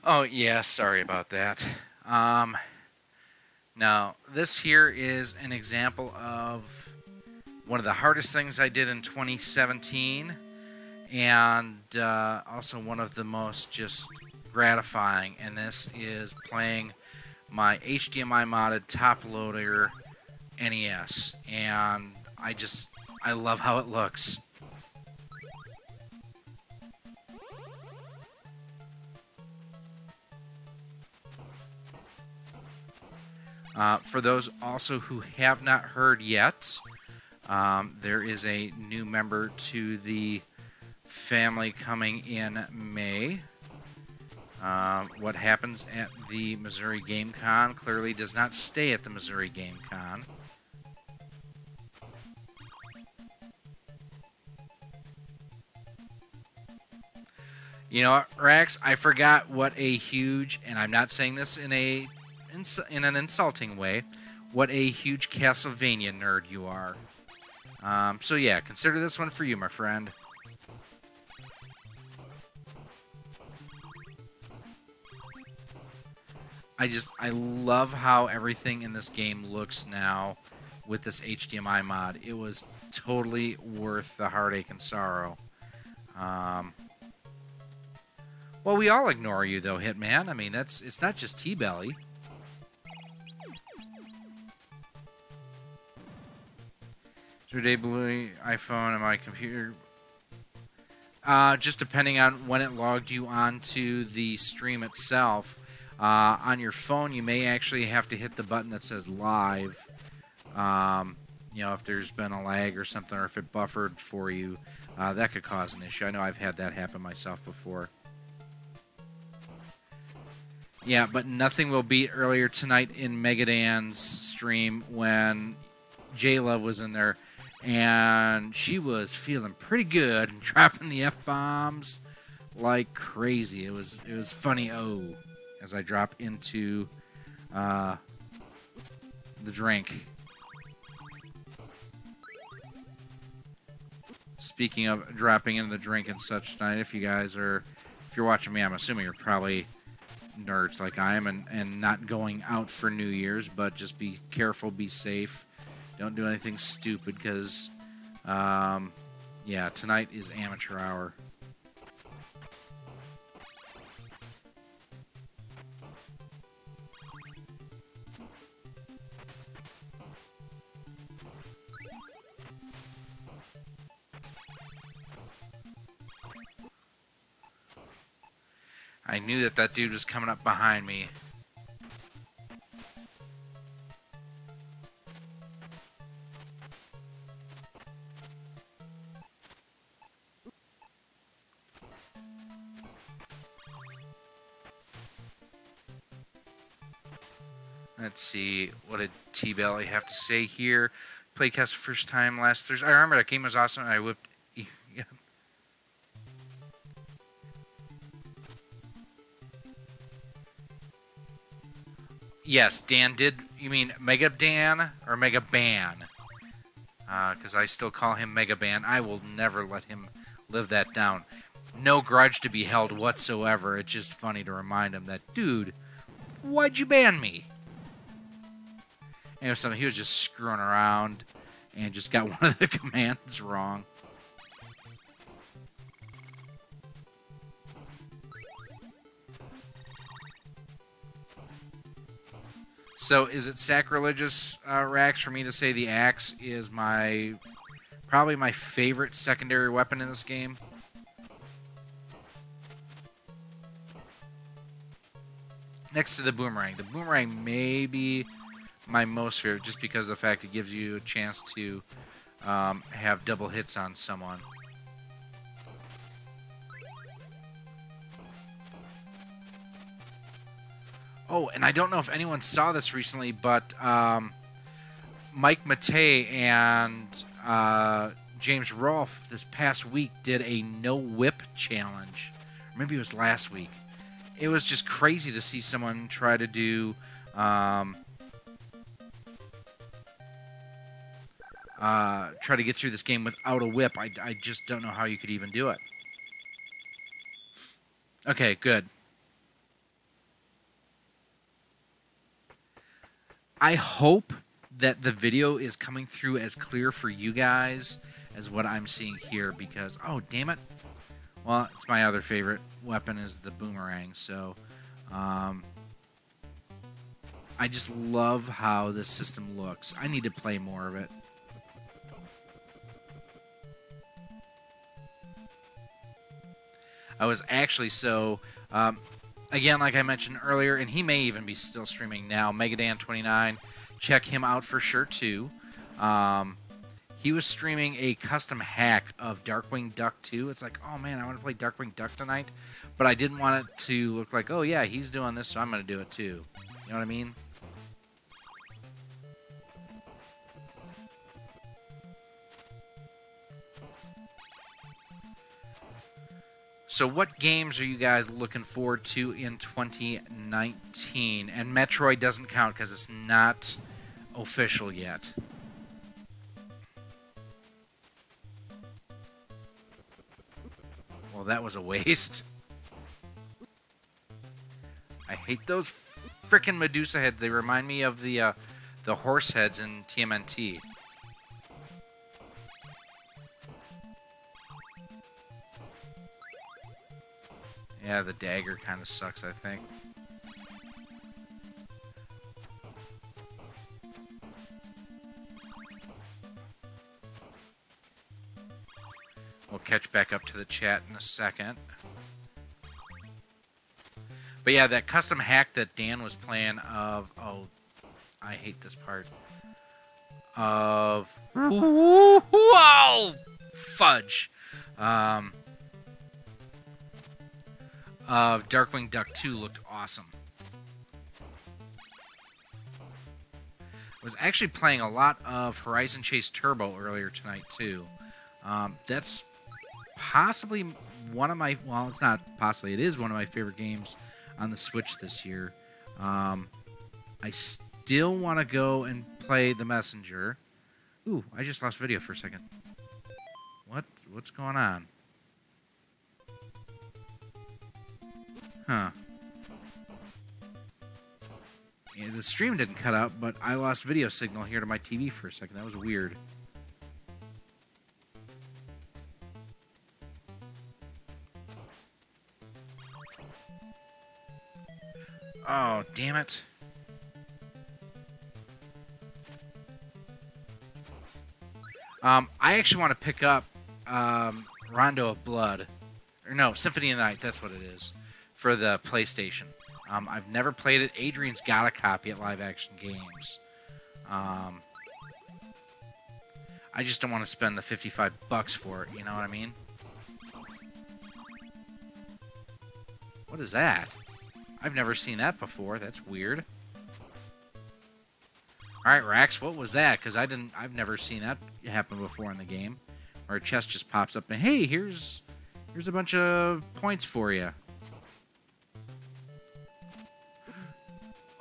Oh, yeah, sorry about that. Now, this here is an example of one of the hardest things I did in 2017, and also one of the most just gratifying, and this is playing my HDMI modded top loader NES, and I love how it looks. For those also who have not heard yet, there is a new member to the family coming in May. What happens at the Missouri Game Con clearly does not stay at the Missouri Game Con. You know what, Rax? I forgot what a huge, and I'm not saying this in an insulting way, what a huge Castlevania nerd you are. So yeah, consider this one for you, my friend. I love how everything in this game looks now with this HDMI mod. It was totally worth the heartache and sorrow. Well, we all ignore you, though, Hitman. I mean, it's not just T-Belly. Today, blue iPhone and my computer. Just depending on when it logged you onto the stream itself. On your phone, you may actually have to hit the button that says live. You know, if there's been a lag or something, or if it buffered for you, that could cause an issue. I know I've had that happen myself before. Yeah, but nothing will beat earlier tonight in Megadan's stream when J-Love was in there, and she was feeling pretty good and dropping the F-bombs like crazy. It was funny, as I drop into the drink. Speaking of dropping into the drink and such tonight, if you're watching me, I'm assuming you're probably nerds like I am and not going out for New Year's, but just be careful, be safe. Don't do anything stupid because, yeah, tonight is amateur hour. I knew that that dude was coming up behind me. Let's see, what did T-Belly have to say here? Played Castle first time last Thursday. I remember that game was awesome, and I whipped... Yeah. Yes, Dan did... You mean Mega Dan or Mega Ban? Because I still call him Mega Ban. I will never let him live that down. No grudge to be held whatsoever. It's just funny to remind him that, dude, why'd you ban me? And it was something, he was just screwing around and just got one of the commands wrong. So is it sacrilegious, Rax, for me to say the axe is probably my favorite secondary weapon in this game? Next to the boomerang. The boomerang may be my most favorite, just because of the fact it gives you a chance to have double hits on someone. Oh, and I don't know if anyone saw this recently, but Mike Matei and James Rolfe this past week did a no-whip challenge. Or maybe it was last week. It was just crazy to see someone try to do... try to get through this game without a whip. I just don't know how you could even do it. Okay, good. I hope that the video is coming through as clear for you guys as what I'm seeing here, because, oh, damn it. Well, it's my other favorite weapon is the boomerang, so I just love how this system looks. I need to play more of it. I was actually again, like I mentioned earlier, and he may even be still streaming now, Megadan29. Check him out for sure, too. He was streaming a custom hack of Darkwing Duck 2. It's like, oh, man, I want to play Darkwing Duck tonight. But I didn't want it to look like, oh, yeah, he's doing this, so I'm going to do it, too. You know what I mean? So what games are you guys looking forward to in 2019? And Metroid doesn't count because it's not official yet. Well, that was a waste. I hate those frickin' Medusa heads. They remind me of the horse heads in TMNT. Yeah, the dagger kind of sucks, I think. We'll catch back up to the chat in a second. But yeah, that custom hack that Dan was playing of... Oh, I hate this part. Of... Whoa! Fudge! Of Darkwing Duck 2 looked awesome. I was actually playing a lot of Horizon Chase Turbo earlier tonight, too. That's possibly one of my... Well, it's not possibly. It is one of my favorite games on the Switch this year. I still want to go and play The Messenger. Ooh, I just lost video for a second. What's going on? Huh. Yeah, the stream didn't cut out, but I lost video signal here to my TV for a second. That was weird. Oh, damn it. I actually want to pick up Rondo of Blood. Or no, Symphony of the Night, that's what it is. for the PlayStation. I've never played it. Adrian's got a copy at Live Action Games. I just don't want to spend the $55 for it, you know what I mean? What is that? I've never seen that before. That's weird. Alright, Rax, what was that? Because I've never seen that happen before in the game. Where a chest just pops up and, hey, here's a bunch of points for you.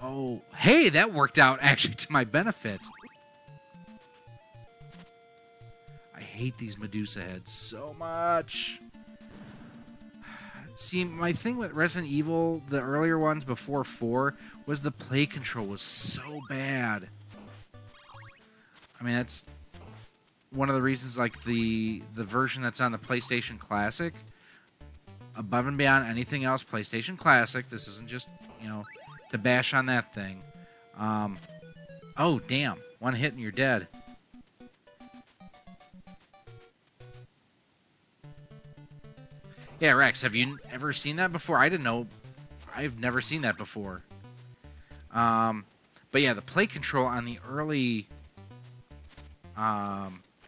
Oh, hey, that worked out actually to my benefit. I hate these Medusa heads so much. See, my thing with Resident Evil, the earlier ones before 4, was the play control was so bad. I mean, that's one of the reasons, like, the version that's on the PlayStation Classic, above and beyond anything else, PlayStation Classic, this isn't just, you know, to bash on that thing. Oh, damn. One hit and you're dead. Yeah, Rex, have you ever seen that before? I didn't know. I've never seen that before. But yeah, the play control on the early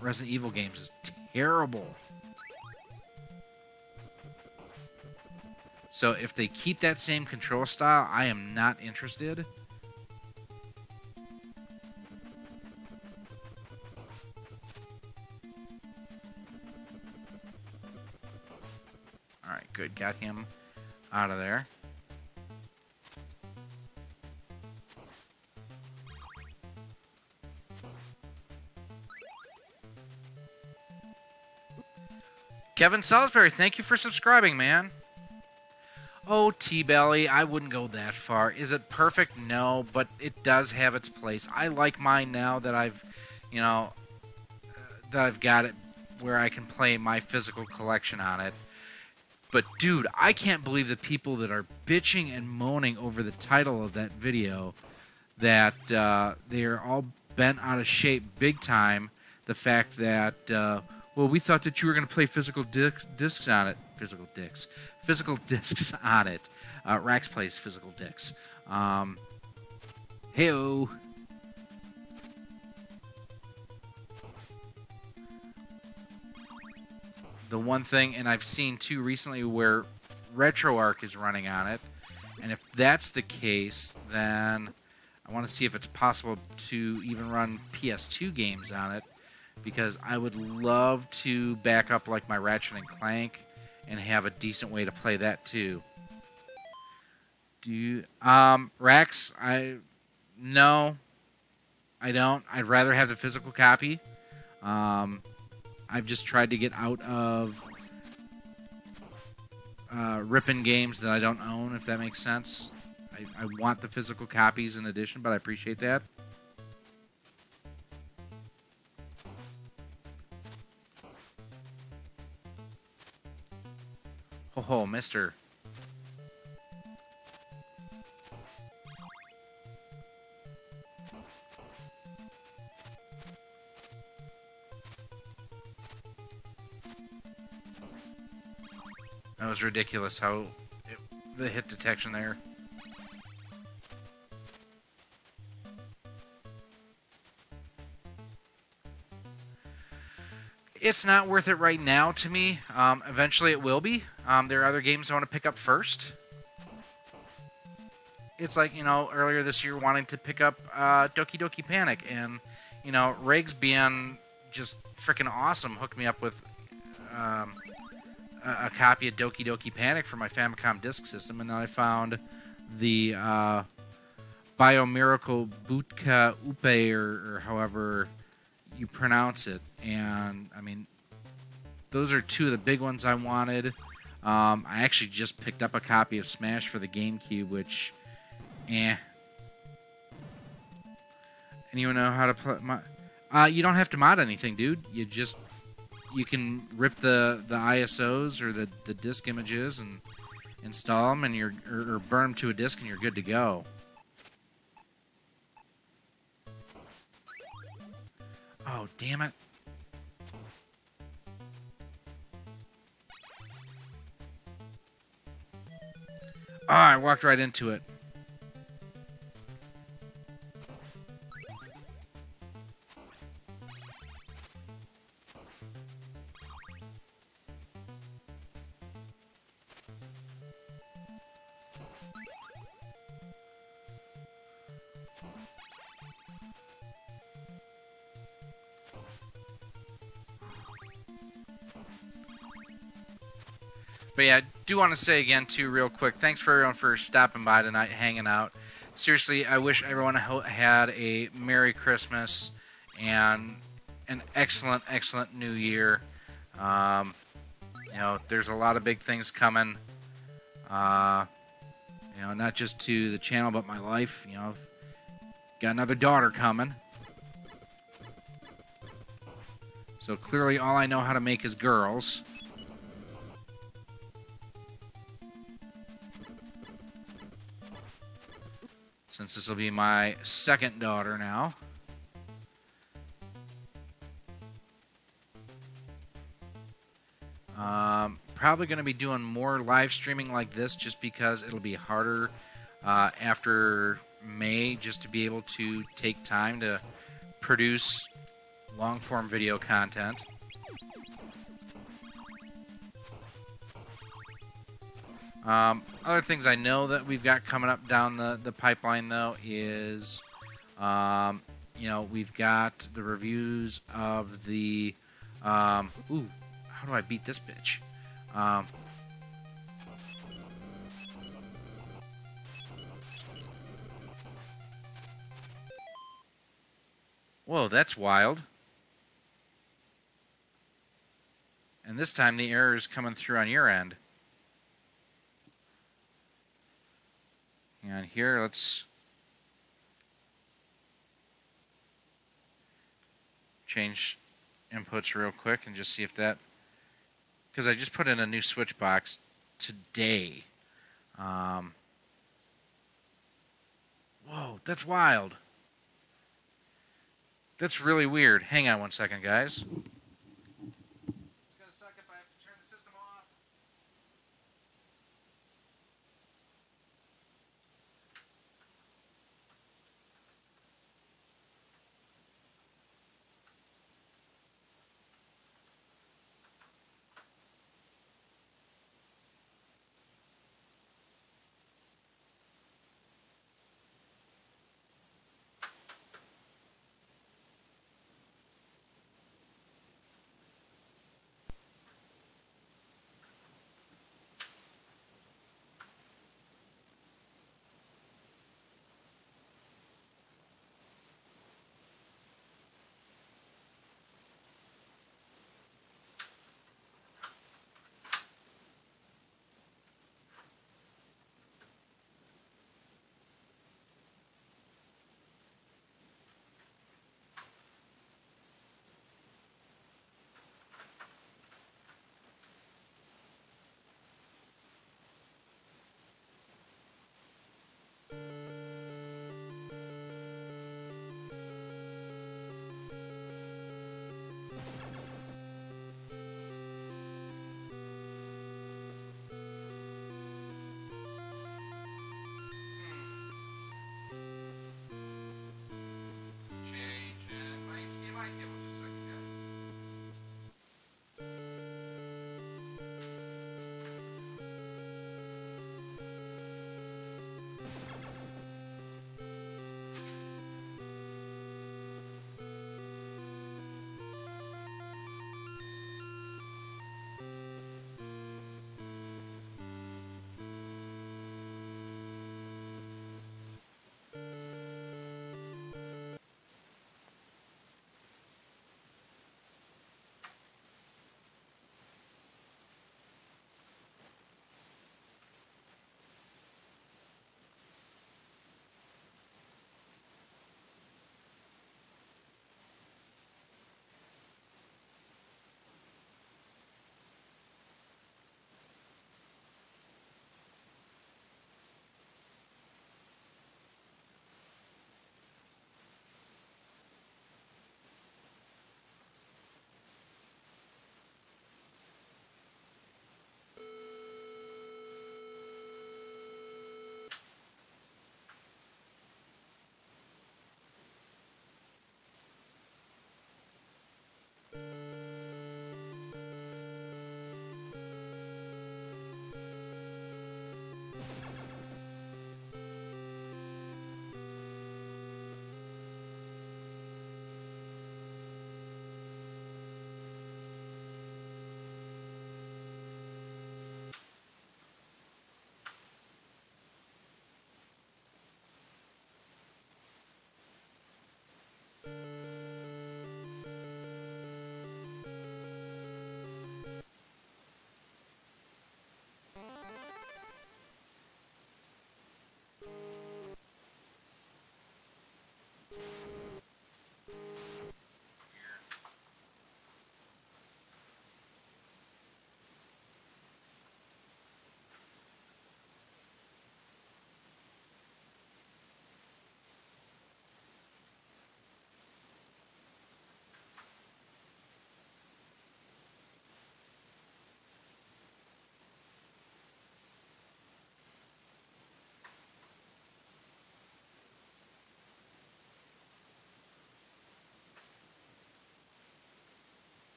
Resident Evil games is terrible. So if they keep that same control style, I am not interested. Alright, good. Got him out of there. Kevin Salisbury, thank you for subscribing, man. Oh, T-Belly, I wouldn't go that far. Is it perfect? No, but it does have its place. I like mine now that I've, you know, that I've got it where I can play my physical collection on it. But, dude, I can't believe the people that are bitching and moaning over the title of that video, that they're all bent out of shape big time. The fact that, well, we thought that you were going to play physical discs on it. Physical discs on it. Rax plays physical discs. Hey-o. The one thing, and I've seen too recently where RetroArch is running on it, and if that's the case, then I want to see if it's possible to even run PS2 games on it, because I would love to back up like my Ratchet and Clank and have a decent way to play that too. Rax, no, I don't. I'd rather have the physical copy. I've just tried to get out of ripping games that I don't own, if that makes sense. I want the physical copies in addition, but I appreciate that. Oh, mister. That was ridiculous how the hit detection there. It's not worth it right now to me. Eventually it will be. There are other games I want to pick up first. It's like, you know, earlier this year wanting to pick up Doki Doki Panic. And, you know, Riggs being just freaking awesome hooked me up with a copy of Doki Doki Panic for my Famicom Disk System. And then I found the Biomiracle Butka Upe, or however you pronounce it. And, I mean, those are two of the big ones I wanted. I actually just picked up a copy of Smash for the GameCube, which, And you know how to play? You don't have to mod anything, dude. You can rip the ISOs or the disk images and install them, and or burn them to a disk, and you're good to go. Oh, damn it. Ah, I walked right into it. But yeah, I do want to say again, too, real quick, thanks for everyone for stopping by tonight, hanging out. Seriously, I wish everyone had a Merry Christmas and an excellent, excellent New Year. You know, there's a lot of big things coming. You know, not just to the channel, but my life. You know, I've got another daughter coming. So clearly all I know how to make is girls. Since this will be my second daughter now. Probably going to be doing more live streaming like this just because it'll be harder after May just to be able to take time to produce long-form video content. Other things I know that we've got coming up down the pipeline, though, is, you know, we've got the reviews of the, ooh, how do I beat this bitch? Whoa, that's wild. And this time the error is coming through on your end. And here, let's change inputs real quick and just see if that... Because I just put in a new switch box today. Whoa, that's wild. That's really weird. Hang on one second, guys. It's gonna suck if I have to turn the system off.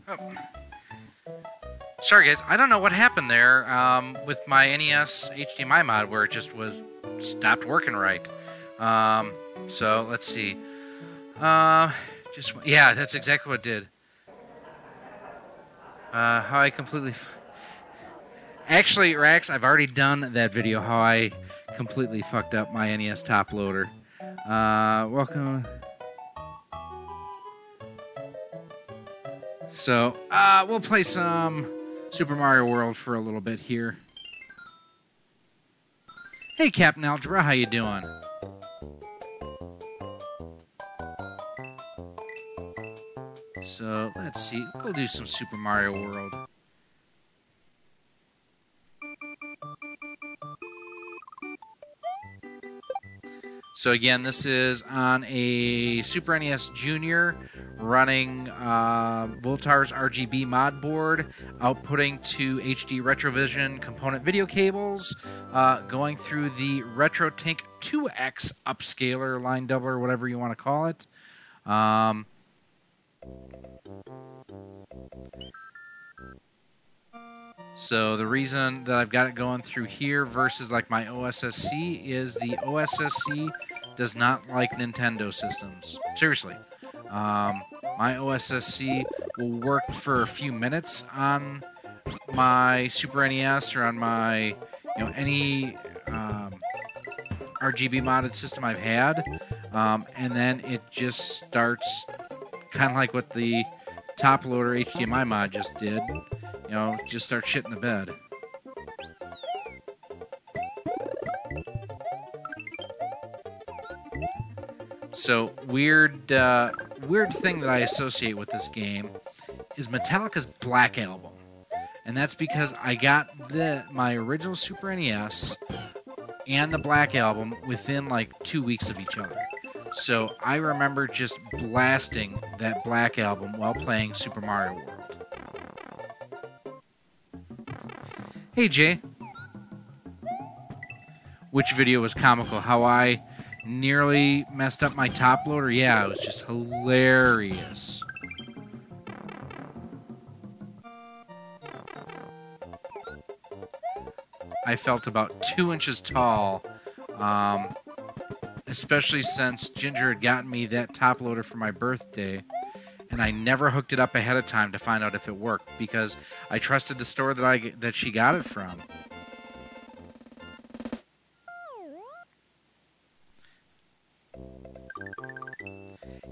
Oh. Sorry, guys. I don't know what happened there with my NES HDMI mod where it just stopped working right. So let's see. Yeah, that's exactly what it did. How I completely... Actually, Rax, I've already done that video, how I completely fucked up my NES top loader. Welcome. So, we'll play some Super Mario World for a little bit here. Hey, Captain Algebra, how you doing? So, let's see. We'll do some Super Mario World. So again, this is on a Super NES Jr. running Voultar's RGB mod board, outputting to HD Retrovision component video cables, going through the RetroTink 2X upscaler, line doubler, whatever you want to call it. So the reason that I've got it going through here versus like my OSSC is the OSSC does not like Nintendo systems. Seriously. My OSSC will work for a few minutes on my Super NES or on my, any RGB modded system I've had, and then it just starts kind of like what the top loader HDMI mod just did. Just start shitting the bed. So, weird thing that I associate with this game is Metallica's Black Album. And that's because I got my original Super NES and the Black Album within like 2 weeks of each other. So, I remember just blasting that Black Album while playing Super Mario World. Hey, Jay. Which video was comical? How I nearly messed up my top loader? Yeah, it was just hilarious. I felt about 2 inches tall, especially since Ginger had gotten me that top loader for my birthday. And I never hooked it up ahead of time to find out if it worked because I trusted the store that she got it from.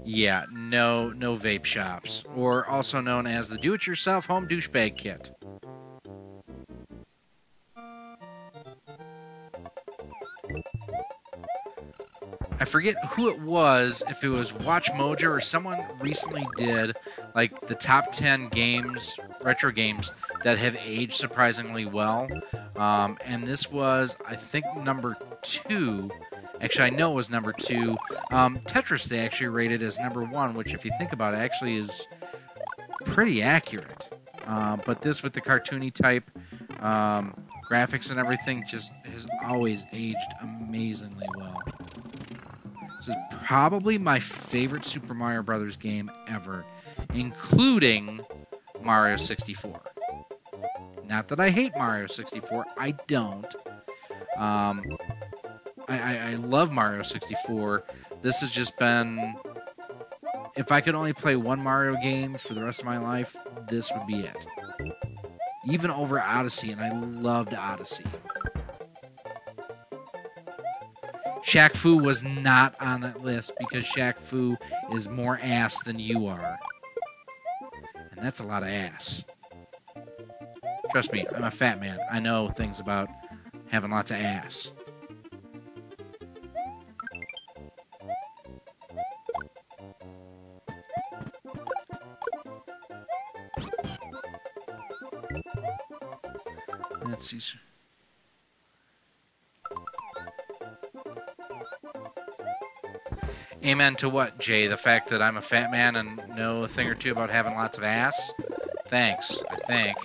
Yeah, no vape shops, or also known as the do-it-yourself home douchebag kit. I forget who it was, if it was Watch Mojo or someone recently did like the top 10 games, retro games that have aged surprisingly well. And this was, I think, number 2. Actually, I know it was number 2. Tetris they actually rated as number 1, which if you think about it actually is pretty accurate. But this with the cartoony type graphics and everything just has always aged amazingly well. This is probably my favorite Super Mario Brothers game ever, including Mario 64. Not that I hate Mario 64, I don't. I love Mario 64. This has just been... If I could only play one Mario game for the rest of my life, this would be it. Even over Odyssey, and I loved Odyssey. Shaq Fu was not on that list because Shaq Fu is more ass than you are. And that's a lot of ass. Trust me, I'm a fat man. I know things about having lots of ass. Let's see. Amen to what, Jay? The fact that I'm a fat man and know a thing or two about having lots of ass? Thanks, I think.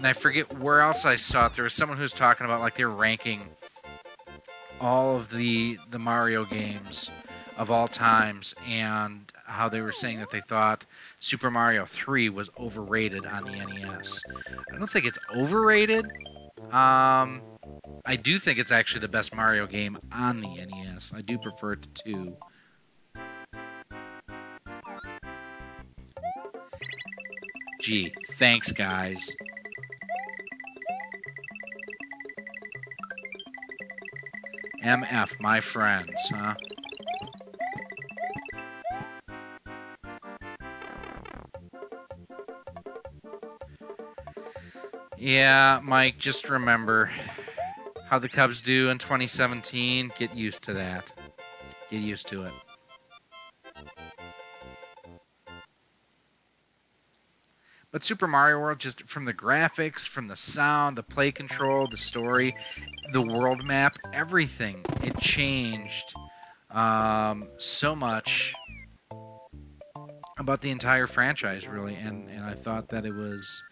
And I forget where else I saw it. There was someone who was talking about, like, they're ranking all of the Mario games of all times, and how they were saying that they thought Super Mario 3 was overrated on the NES. I don't think it's overrated. I do think it's actually the best Mario game on the NES. I do prefer it to 2. Gee, thanks, guys. MF, my friends, huh? Yeah, Mike, just remember how the Cubs do in 2017. Get used to that. Get used to it. But Super Mario World, just from the graphics, from the sound, the play control, the story, the world map, everything, it changed so much about the entire franchise, really. And I thought that it was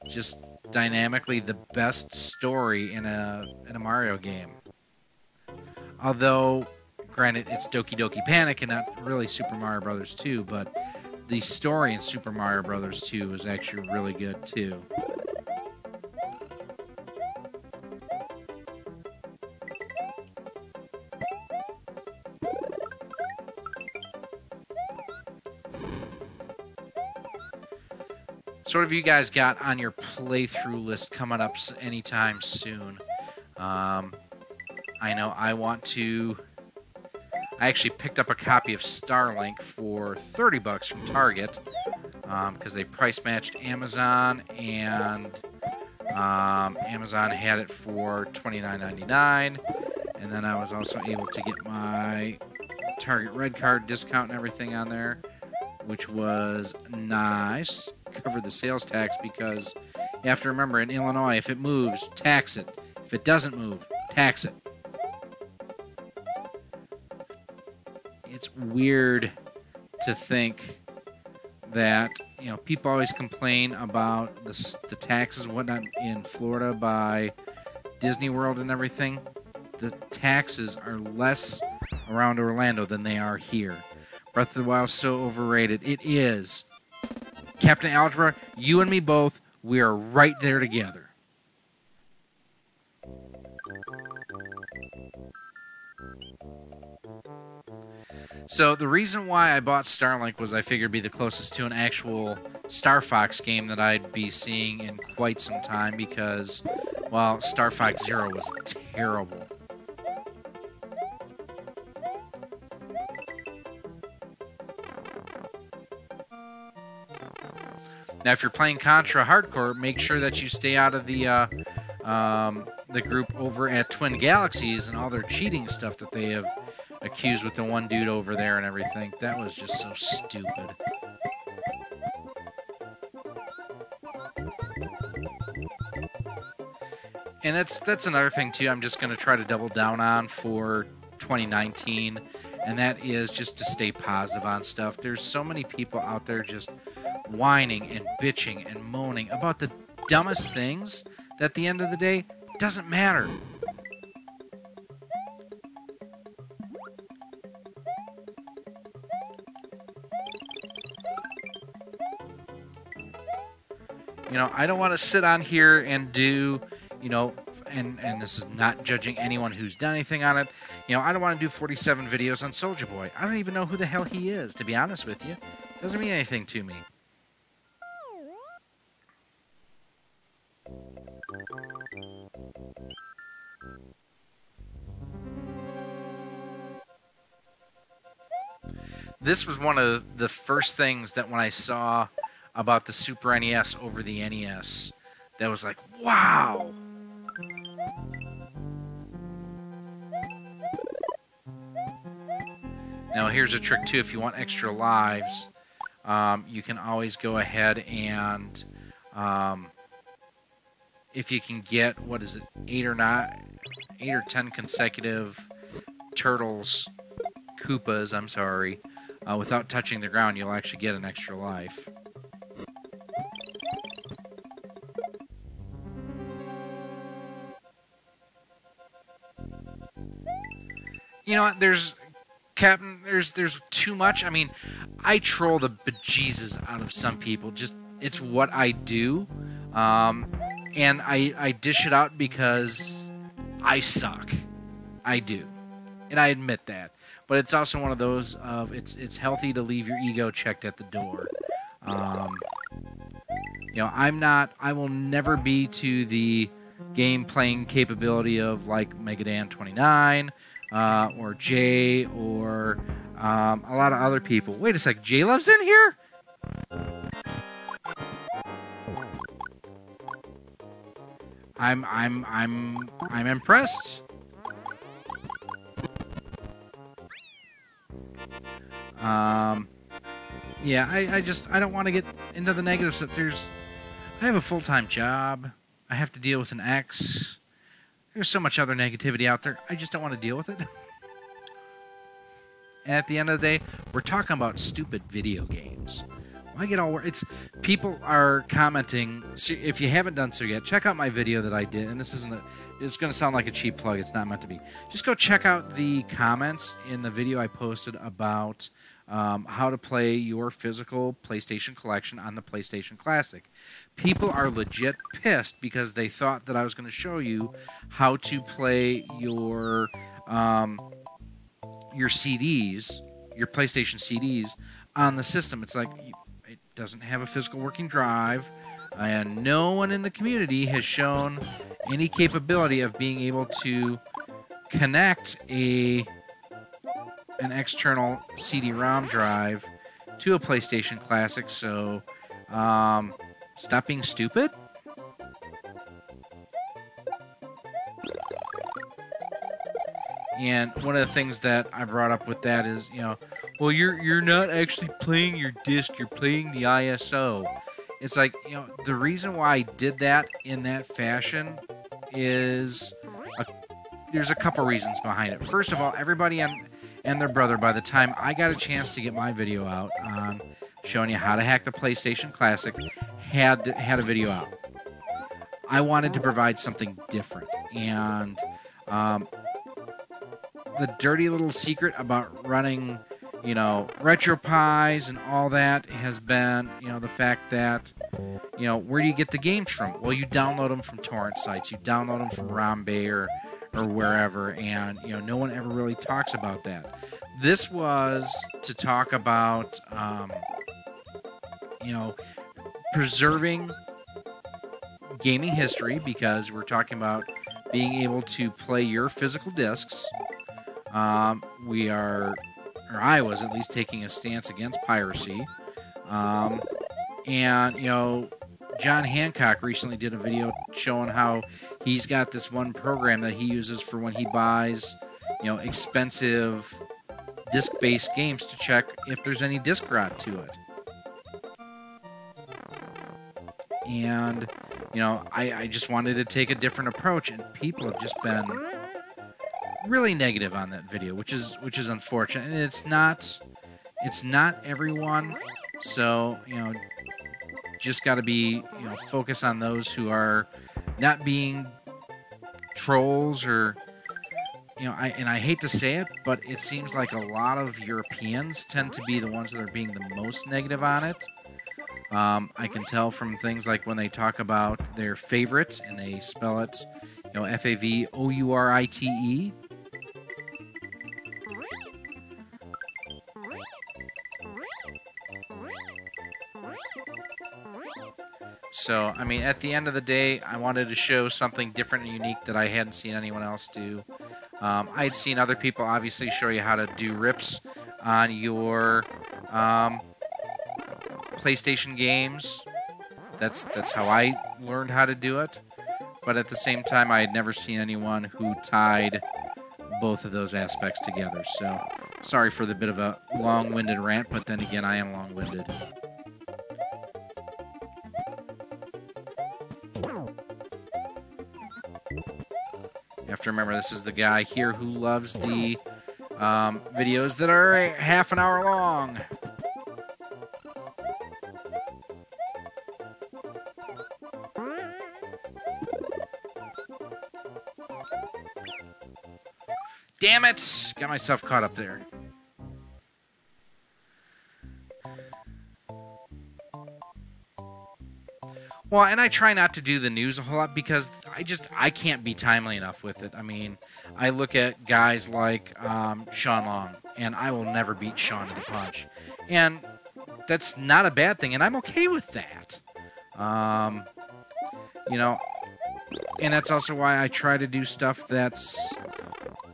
just dynamically the best story in a Mario game. Although, granted, it's Doki Doki Panic and not really Super Mario Bros. 2, but the story in Super Mario Bros. 2 is actually really good, too. So what have you guys got on your playthrough list coming up anytime soon? I know I want to... I actually picked up a copy of Starlink for $30 from Target because they price matched Amazon, and Amazon had it for $29.99, and then I was also able to get my Target Red Card discount and everything on there, which was nice. Covered the sales tax, because you have to remember, in Illinois, if it moves, tax it. If it doesn't move, tax it. It's weird to think that, you know, people always complain about the taxes and whatnot in Florida by Disney World and everything. The taxes are less around Orlando than they are here. Breath of the Wild is so overrated. It is. Captain Algebra, you and me both, we are right there together. So the reason why I bought Starlink was I figured it'd be the closest to an actual Star Fox game that I'd be seeing in quite some time, because, well, Star Fox Zero was terrible. Now, if you're playing Contra Hardcore, make sure that you stay out of the group over at Twin Galaxies and all their cheating stuff that they have accused with the one dude over there and everything. That was just so stupid. And that's another thing, too, I'm just going to try to double down on for 2019, and that is just to stay positive on stuff. There's so many people out there just whining and bitching and moaning about the dumbest things that at the end of the day doesn't matter. You know, I don't want to sit on here and do, you know, and this is not judging anyone who's done anything on it. You know, I don't want to do 47 videos on Soulja Boy. I don't even know who the hell he is, to be honest with you. Doesn't mean anything to me. This was one of the first things that when I saw about the Super NES over the NES, that was like, wow! Now here's a trick too, if you want extra lives, you can always go ahead and, if you can get, what is it, 8 or 10 consecutive Turtles, Koopas, I'm sorry, without touching the ground, you'll actually get an extra life. you know what? There's Captain. There's too much. I mean, I troll the bejesus out of some people. Just it's what I do, and I dish it out because I suck. I do, and I admit that. But it's also one of those of it's healthy to leave your ego checked at the door. You know, I will never be to the game playing capability of like Megadan 29 or Jay or a lot of other people. Wait a sec, Jay Love's in here? I'm impressed. Yeah, I don't want to get into the negatives. I have a full-time job. I have to deal with an ex. There's so much other negativity out there. I just don't want to deal with it. And at the end of the day, we're talking about stupid video games. Why get all it's people are commenting. If you haven't done so yet, check out my video that I did. And this isn't it's going to sound like a cheap plug. It's not meant to be. Just go check out the comments in the video I posted about how to play your physical PlayStation collection on the PlayStation Classic. People are legit pissed because they thought that I was going to show you how to play your CDs, your PlayStation CDs on the system. It's like it doesn't have a physical working drive, and no one in the community has shown any capability of being able to connect an external CD-ROM drive to a PlayStation Classic. So stop being stupid. And one of the things that I brought up with that is, you know, well, you're not actually playing your disc, you're playing the ISO. It's like, you know, the reason why I did that in that fashion is there's a couple reasons behind it. First of all, everybody and their brother, by the time I got a chance to get my video out on showing you how to hack the PlayStation Classic, had a video out. I wanted to provide something different, and the dirty little secret about running, you know, RetroPies and all that has been, you know, the fact that, you know, where do you get the games from? Well, you download them from torrent sites, you download them from RomBay or wherever, and, you know, no one ever really talks about that. This was to talk about, you know, preserving gaming history, because we're talking about being able to play your physical discs. We are, or I was at least, taking a stance against piracy. And, you know, John Hancock recently did a video showing how he's got this one program that he uses for when he buys, you know, expensive disc-based games to check if there's any disc rot to it. And, you know, I just wanted to take a different approach, and people have just been really negative on that video, which is unfortunate. And it's not everyone, so, you know, just got to be, you know, focus on those who are not being trolls, or, you know, I hate to say it, but it seems like a lot of Europeans tend to be the ones that are being the most negative on it. I can tell from things like when they talk about their favorites, and they spell it, you know, FAVOURITE. So, I mean, at the end of the day, I wanted to show something different and unique that I hadn't seen anyone else do. I had seen other people obviously show you how to do rips on your PlayStation games. That's how I learned how to do it. But at the same time, I had never seen anyone who tied both of those aspects together. So, sorry for the bit of a long-winded rant, but then again, I am long-winded. You have to remember, this is the guy here who loves the videos that are half an hour long. Damn it! Got myself caught up there. Well, and I try not to do the news a whole lot because I can't be timely enough with it. I mean, I look at guys like Sean Long, and I will never beat Sean to the punch. And that's not a bad thing, and I'm okay with that. You know, and that's also why I try to do stuff that's,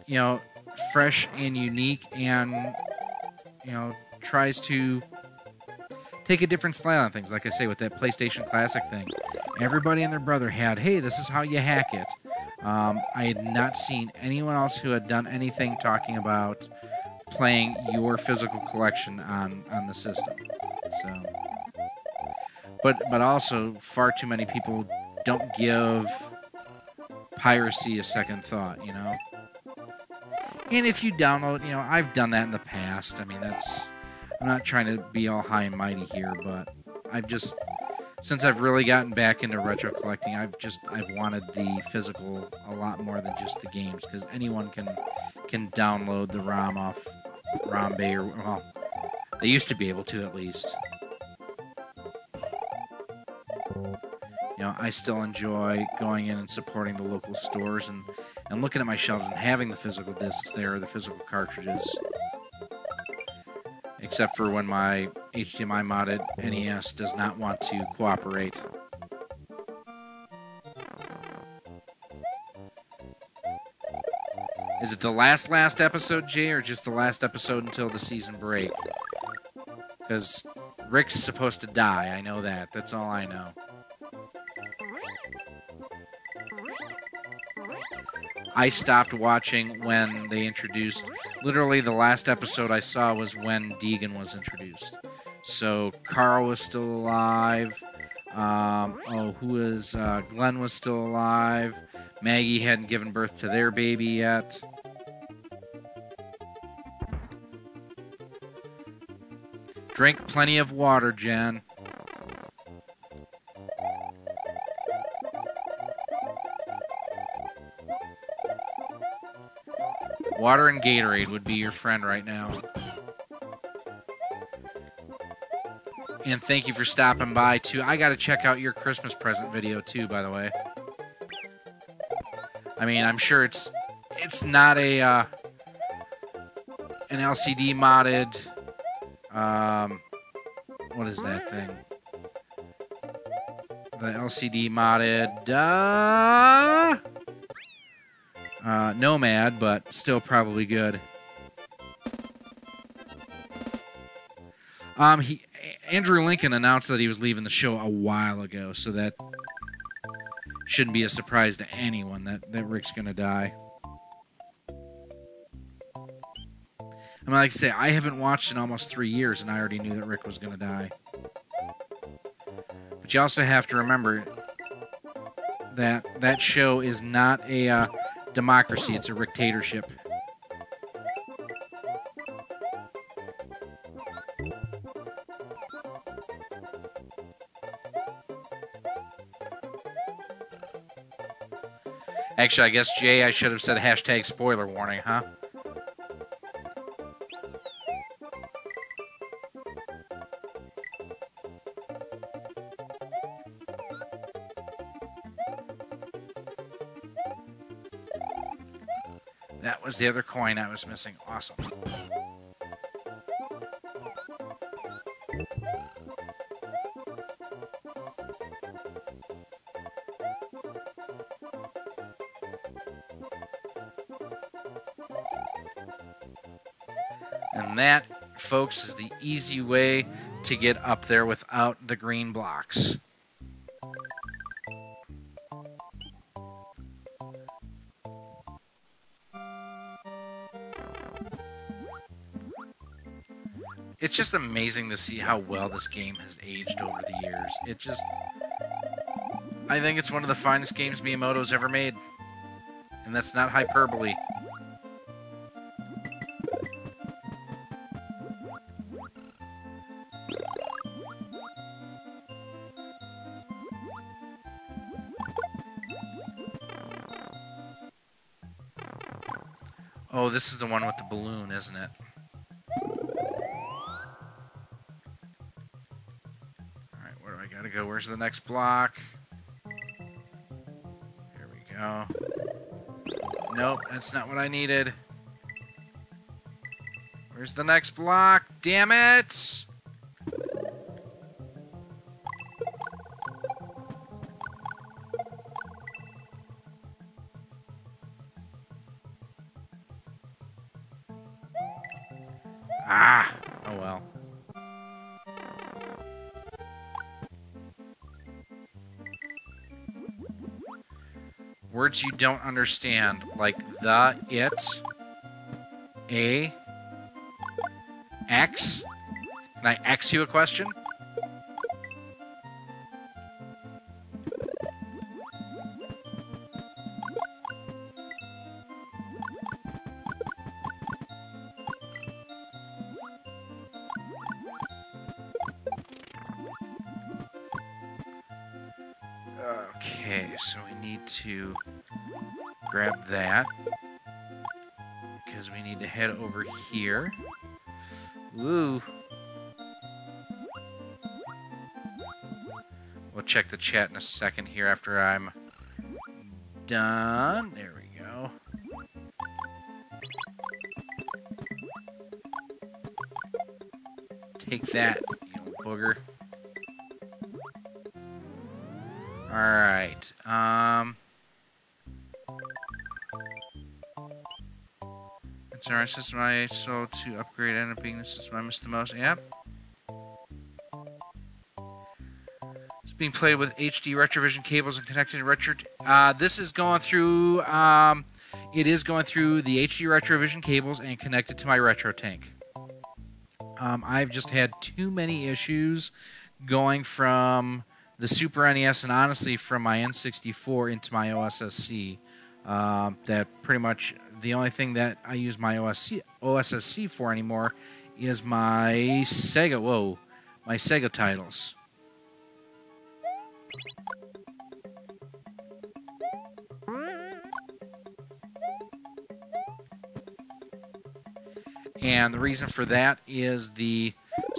you know, fresh and unique and, you know, tries to take a different slant on things. Like I say, with that PlayStation Classic thing, everybody and their brother had, hey, this is how you hack it. I had not seen anyone else who had done anything talking about playing your physical collection on the system. So, but also, far too many people don't give piracy a second thought, you know? And if you download, you know, I've done that in the past. I mean, I'm not trying to be all high and mighty here, but I've just, since I've really gotten back into retro collecting, I've wanted the physical a lot more than just the games, because anyone can download the ROM off ROM Bay, or, well, they used to be able to at least. You know, I still enjoy going in and supporting the local stores and looking at my shelves and having the physical discs there, the physical cartridges. Except for when my HDMI Modded NES does not want to cooperate. Is it the last episode, Jay, or just the last episode until the season break? Because Rick's supposed to die, I know that. That's all I know. I stopped watching when they introduced... Literally, the last episode I saw was when Deegan was introduced. So, Carl was still alive. Glenn was still alive. Maggie hadn't given birth to their baby yet. Drink plenty of water, Jen. Water and Gatorade would be your friend right now. And thank you for stopping by, too. I gotta check out your Christmas present video, too, by the way. I mean, I'm sure it's not a, an LCD modded, what is that thing? The LCD modded, Nomad, but still probably good. Andrew Lincoln announced that he was leaving the show a while ago, so that shouldn't be a surprise to anyone that Rick's gonna die. I mean, like I say, I haven't watched in almost 3 years, and I already knew that Rick was gonna die. But you also have to remember that that show is not a democracy, it's a dictatorship. Actually, I guess, Jay, I should have said hashtag spoiler warning, huh? That was the other coin I was missing. Awesome. And that, folks, is the easy way to get up there without the green blocks. It's just amazing to see how well this game has aged over the years. I think it's one of the finest games Miyamoto's ever made. And that's not hyperbole. Oh, this is the one with the balloon, isn't it? Alright, where do I gotta go? Where's the next block? There we go. Nope, that's not what I needed. Where's the next block? Damn it! Ah! Oh well. Words you don't understand, like the, it, a, X? Can I X you a question? Okay, so we need to grab that because we need to head over here. Woo. We'll check the chat in a second here after I'm done. There we go. Take that, you little booger. Alright, it's our system I sold to upgrade ended up being the system I missed the most. Yep. It's being played with HD Retrovision cables and connected to Retro. This is going through. It is going through the HD Retrovision cables and connected to my RetroTink. I've just had too many issues going from the Super NES and honestly from my N64 into my OSSC. That pretty much the only thing that I use my OSSC for anymore is my Sega. Whoa, my Sega titles. And the reason for that is the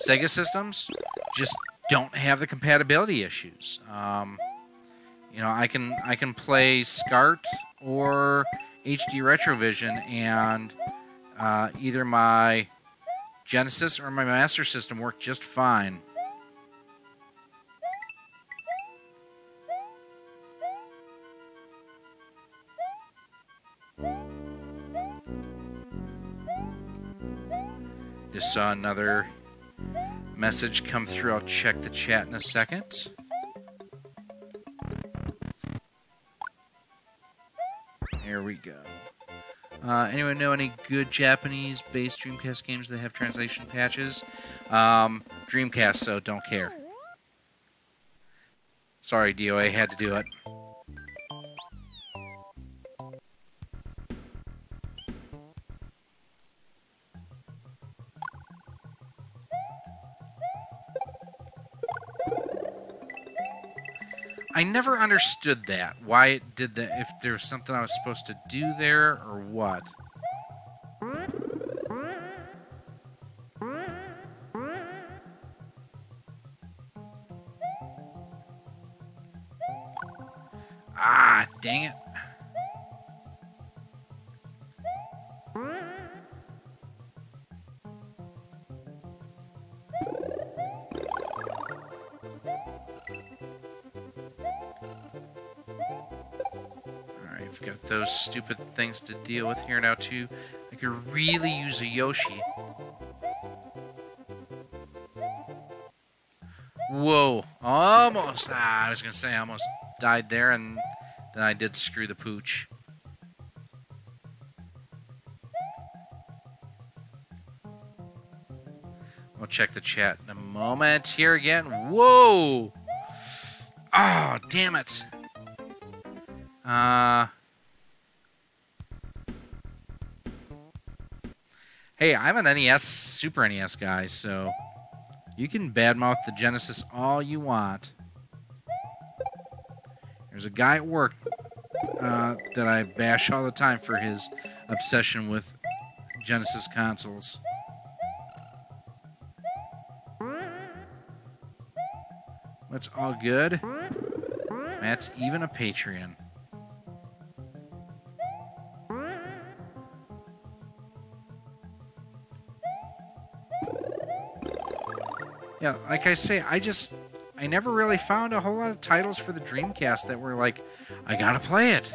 Sega systems just don't have the compatibility issues. You know, I can play SCART or HD Retrovision, and either my Genesis or my Master System work just fine. Just saw another message come through. I'll check the chat in a second. Here we go. Anyone know any good Japanese-based Dreamcast games that have translation patches? Dreamcast, so don't care. Sorry, DOA, had to do it. I never understood that. Why it did that, if there was something I was supposed to do there, or what. Ah, dang it. I've got those stupid things to deal with here now, too. I could really use a Yoshi. Whoa. Almost. I was going to say I almost died there, and then I did screw the pooch. We'll check the chat in a moment. Here again. Whoa! Oh, damn it. Hey, I'm an NES, Super NES guy, so you can badmouth the Genesis all you want. There's a guy at work that I bash all the time for his obsession with Genesis consoles. That's all good. Matt's even a Patreon. Yeah, like I say, I never really found a whole lot of titles for the Dreamcast that were like, I gotta play it.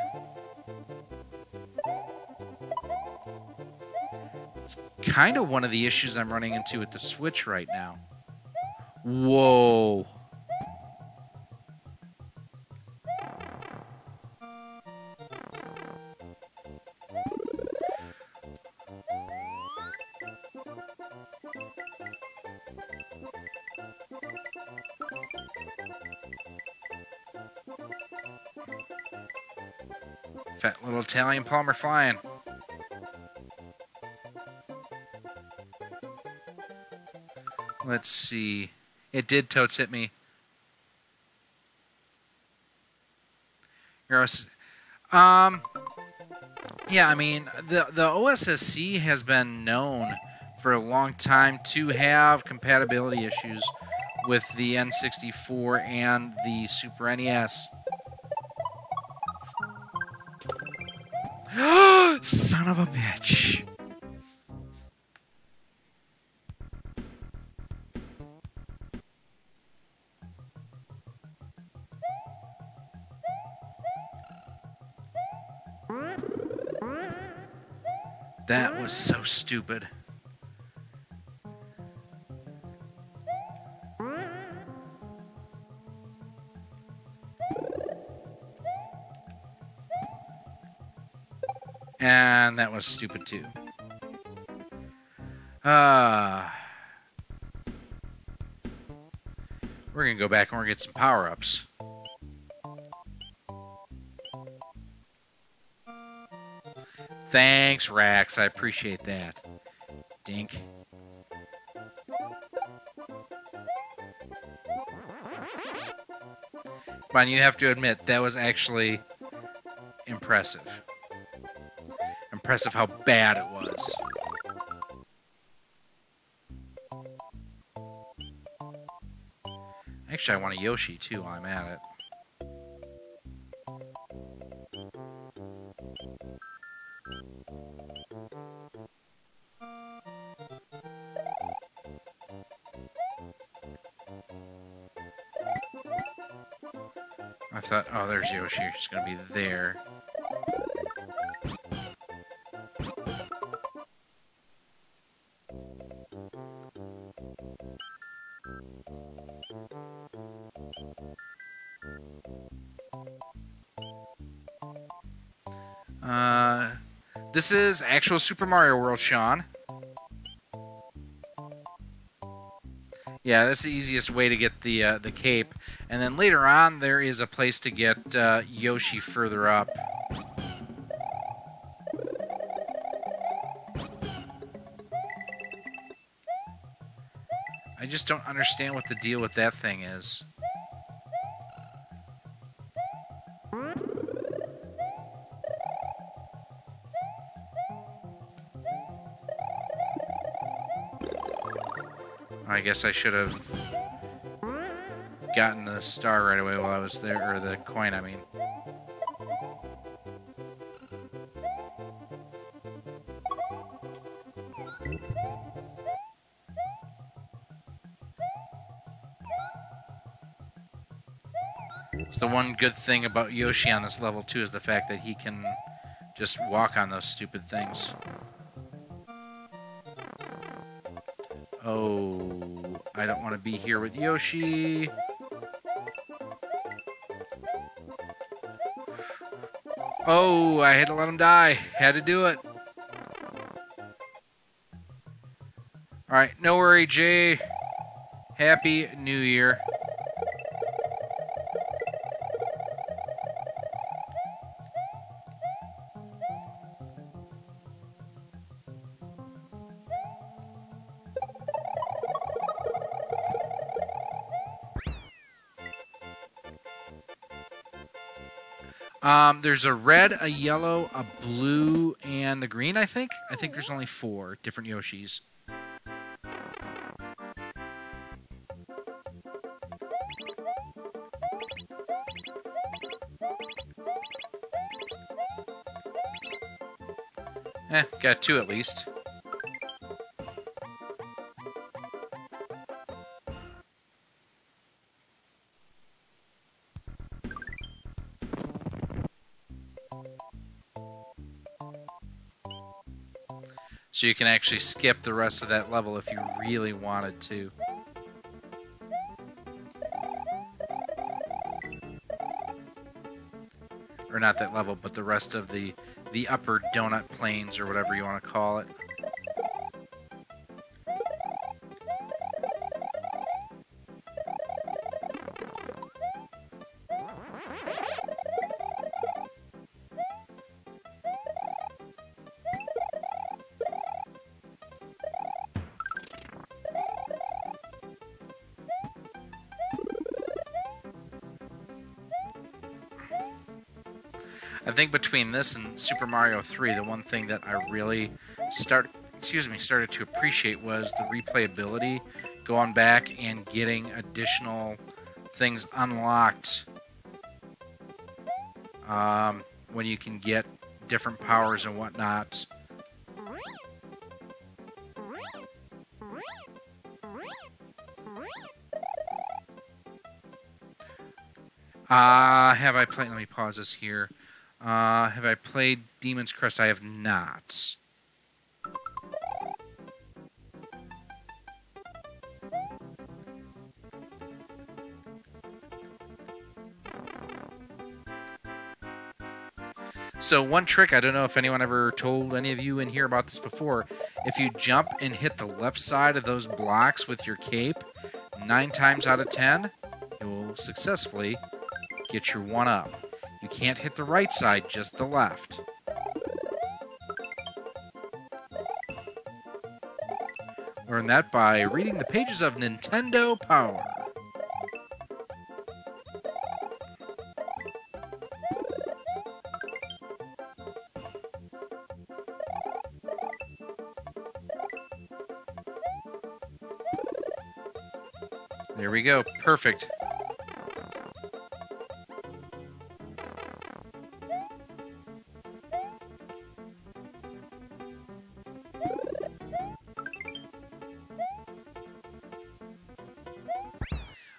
It's kind of one of the issues I'm running into with the Switch right now. Whoa. Fat little Italian Palmer flying. Let's see. It did totes hit me. Yeah, I mean, the OSSC has been known for a long time to have compatibility issues with the N64 and the Super NES. Son of a bitch. That was so stupid. And that was stupid too. We're gonna go back and we're gonna get some power-ups. Thanks, Rax. I appreciate that. Dink. But you have to admit, that was actually impressive. Impressive how bad it was. Actually, I want a Yoshi, too, while I'm at it. I thought, oh, there's Yoshi. He's going to be there. This is actual Super Mario World, Sean. Yeah, that's the easiest way to get the cape. And then later on, there is a place to get Yoshi further up. I just don't understand what the deal with that thing is. I guess I should have gotten the star right away while I was there, or the coin, I mean. So the one good thing about Yoshi on this level, too, is the fact that he can just walk on those stupid things. Oh, I don't want to be here with Yoshi. Oh, I had to let him die. Had to do it. Alright, no worry, Jay. Happy New Year. There's a red, a yellow, a blue, and the green, I think. I think there's only 4 different Yoshis. Got 2 at least. So you can actually skip the rest of that level if you really wanted to. Or not that level, but the rest of the upper donut plains or whatever you want to call it. I think between this and Super Mario 3, the one thing that I really started to appreciate was the replayability, going back and getting additional things unlocked when you can get different powers and whatnot. Have I played? Let me pause this here. Have I played Demon's Crest? I have not. So one trick, I don't know if anyone ever told any of you in here about this before, if you jump and hit the left side of those blocks with your cape, 9 times out of 10, you'll successfully get your 1-up. You can't hit the right side, just the left. Learn that by reading the pages of Nintendo Power. There we go. Perfect.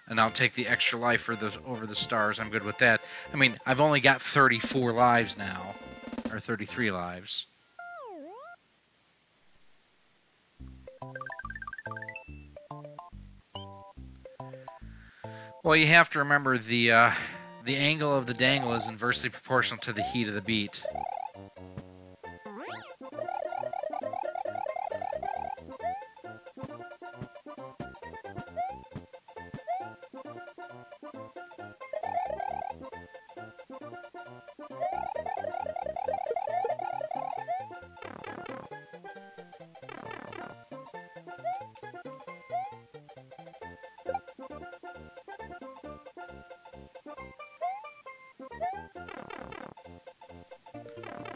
And I'll take the extra life for the over the stars. I'm good with that. I mean, I've only got 34 lives now. Or 33 lives. Well, you have to remember the angle of the dangle is inversely proportional to the heat of the beat.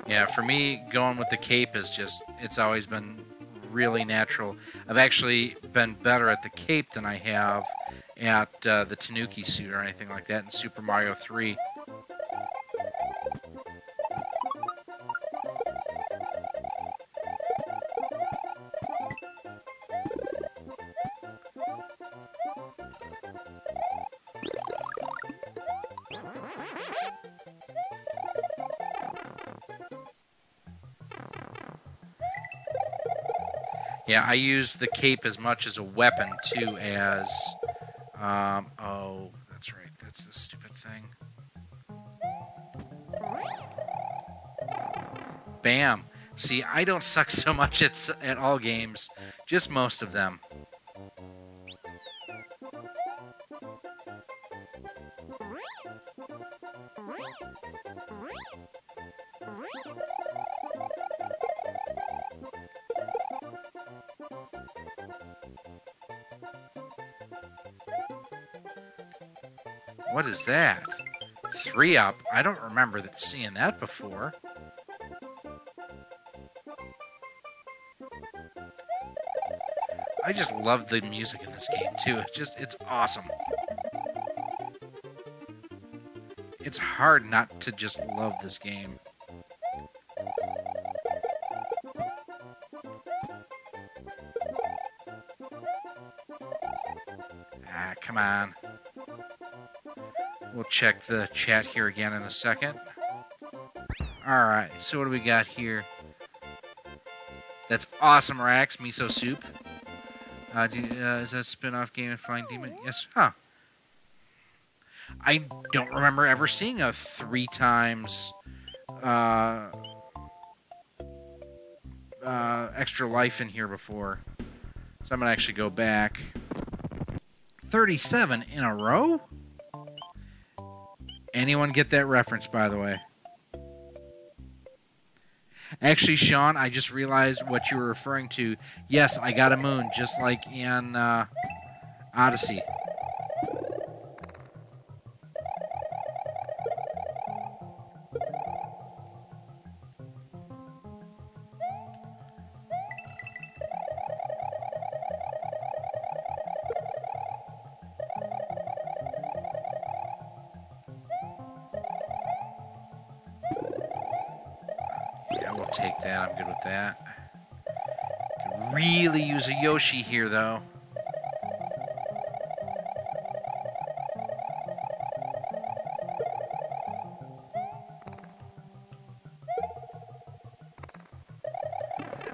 Yeah, for me, going with the cape is just, it's always been really natural. I've actually been better at the cape than I have at the Tanuki suit or anything like that in Super Mario 3. Yeah, I use the cape as much as a weapon, too, as... oh, that's right. That's the stupid thing. Bam. See, I don't suck so much at all games. Just most of them. What is that? 3-up. I don't remember seeing that before. I just love the music in this game, too. It's awesome. It's hard not to just love this game. Ah, come on. We'll check the chat here again in a second. Alright, so what do we got here? That's awesome, Rax. Miso soup. Is that a spin-off game of Flying Demon? Yes. Huh. I don't remember ever seeing a 3 times extra life in here before. So I'm going to actually go back. 37 in a row? Anyone get that reference, by the way? Actually, Sean, I just realized what you were referring to. Yes, I got a moon, just like in Odyssey. Take that. I'm good with that. Could really use a Yoshi here, though.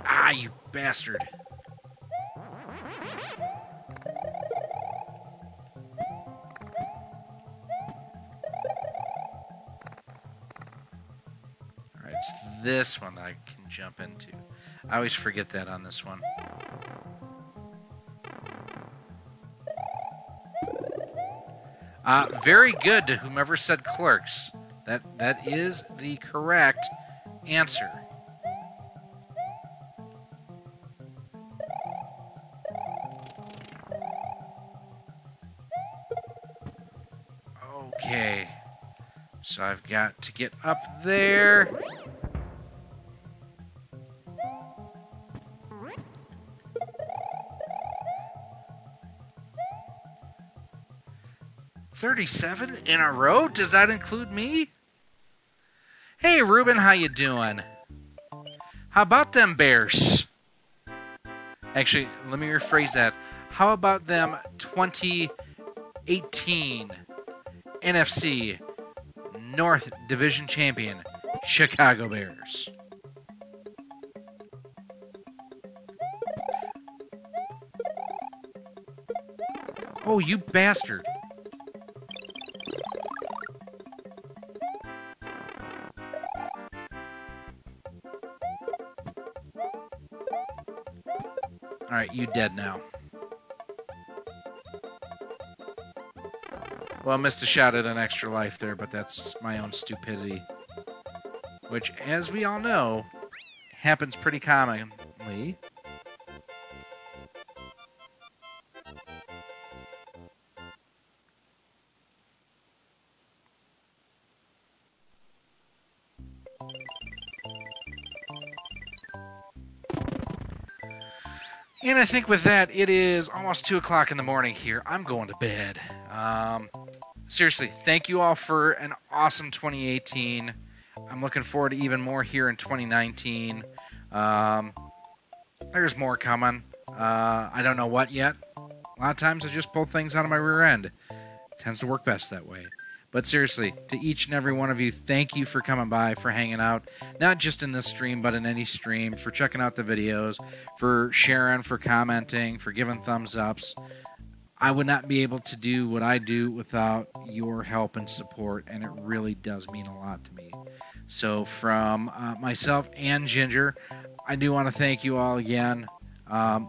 Ah, you bastard. It's this one that I can jump into. I always forget that on this one. Very good to whomever said Clerks. That is the correct answer. Okay. So I've got to get up there. $37 in a row? Does that include me? Hey, Ruben, how you doing? How about them Bears? Actually, let me rephrase that. How about them 2018 NFC North Division Champion Chicago Bears? Oh, you bastard. Alright, you dead now. Well, I missed a shot at an extra life there, but that's my own stupidity. Which, as we all know, happens pretty commonly. And I think with that, it is almost 2 o'clock in the morning here. I'm going to bed. Seriously, thank you all for an awesome 2018. I'm looking forward to even more here in 2019. There's more coming. I don't know what yet. A lot of times I just pull things out of my rear end. It tends to work best that way. But seriously, to each and every one of you, thank you for coming by, for hanging out, not just in this stream, but in any stream, for checking out the videos, for sharing, for commenting, for giving thumbs ups. I would not be able to do what I do without your help and support, and it really does mean a lot to me. So from myself and Ginger, I do want to thank you all again.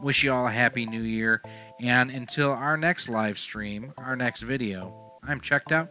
Wish you all a happy new year. And until our next live stream, our next video, I'm checked out.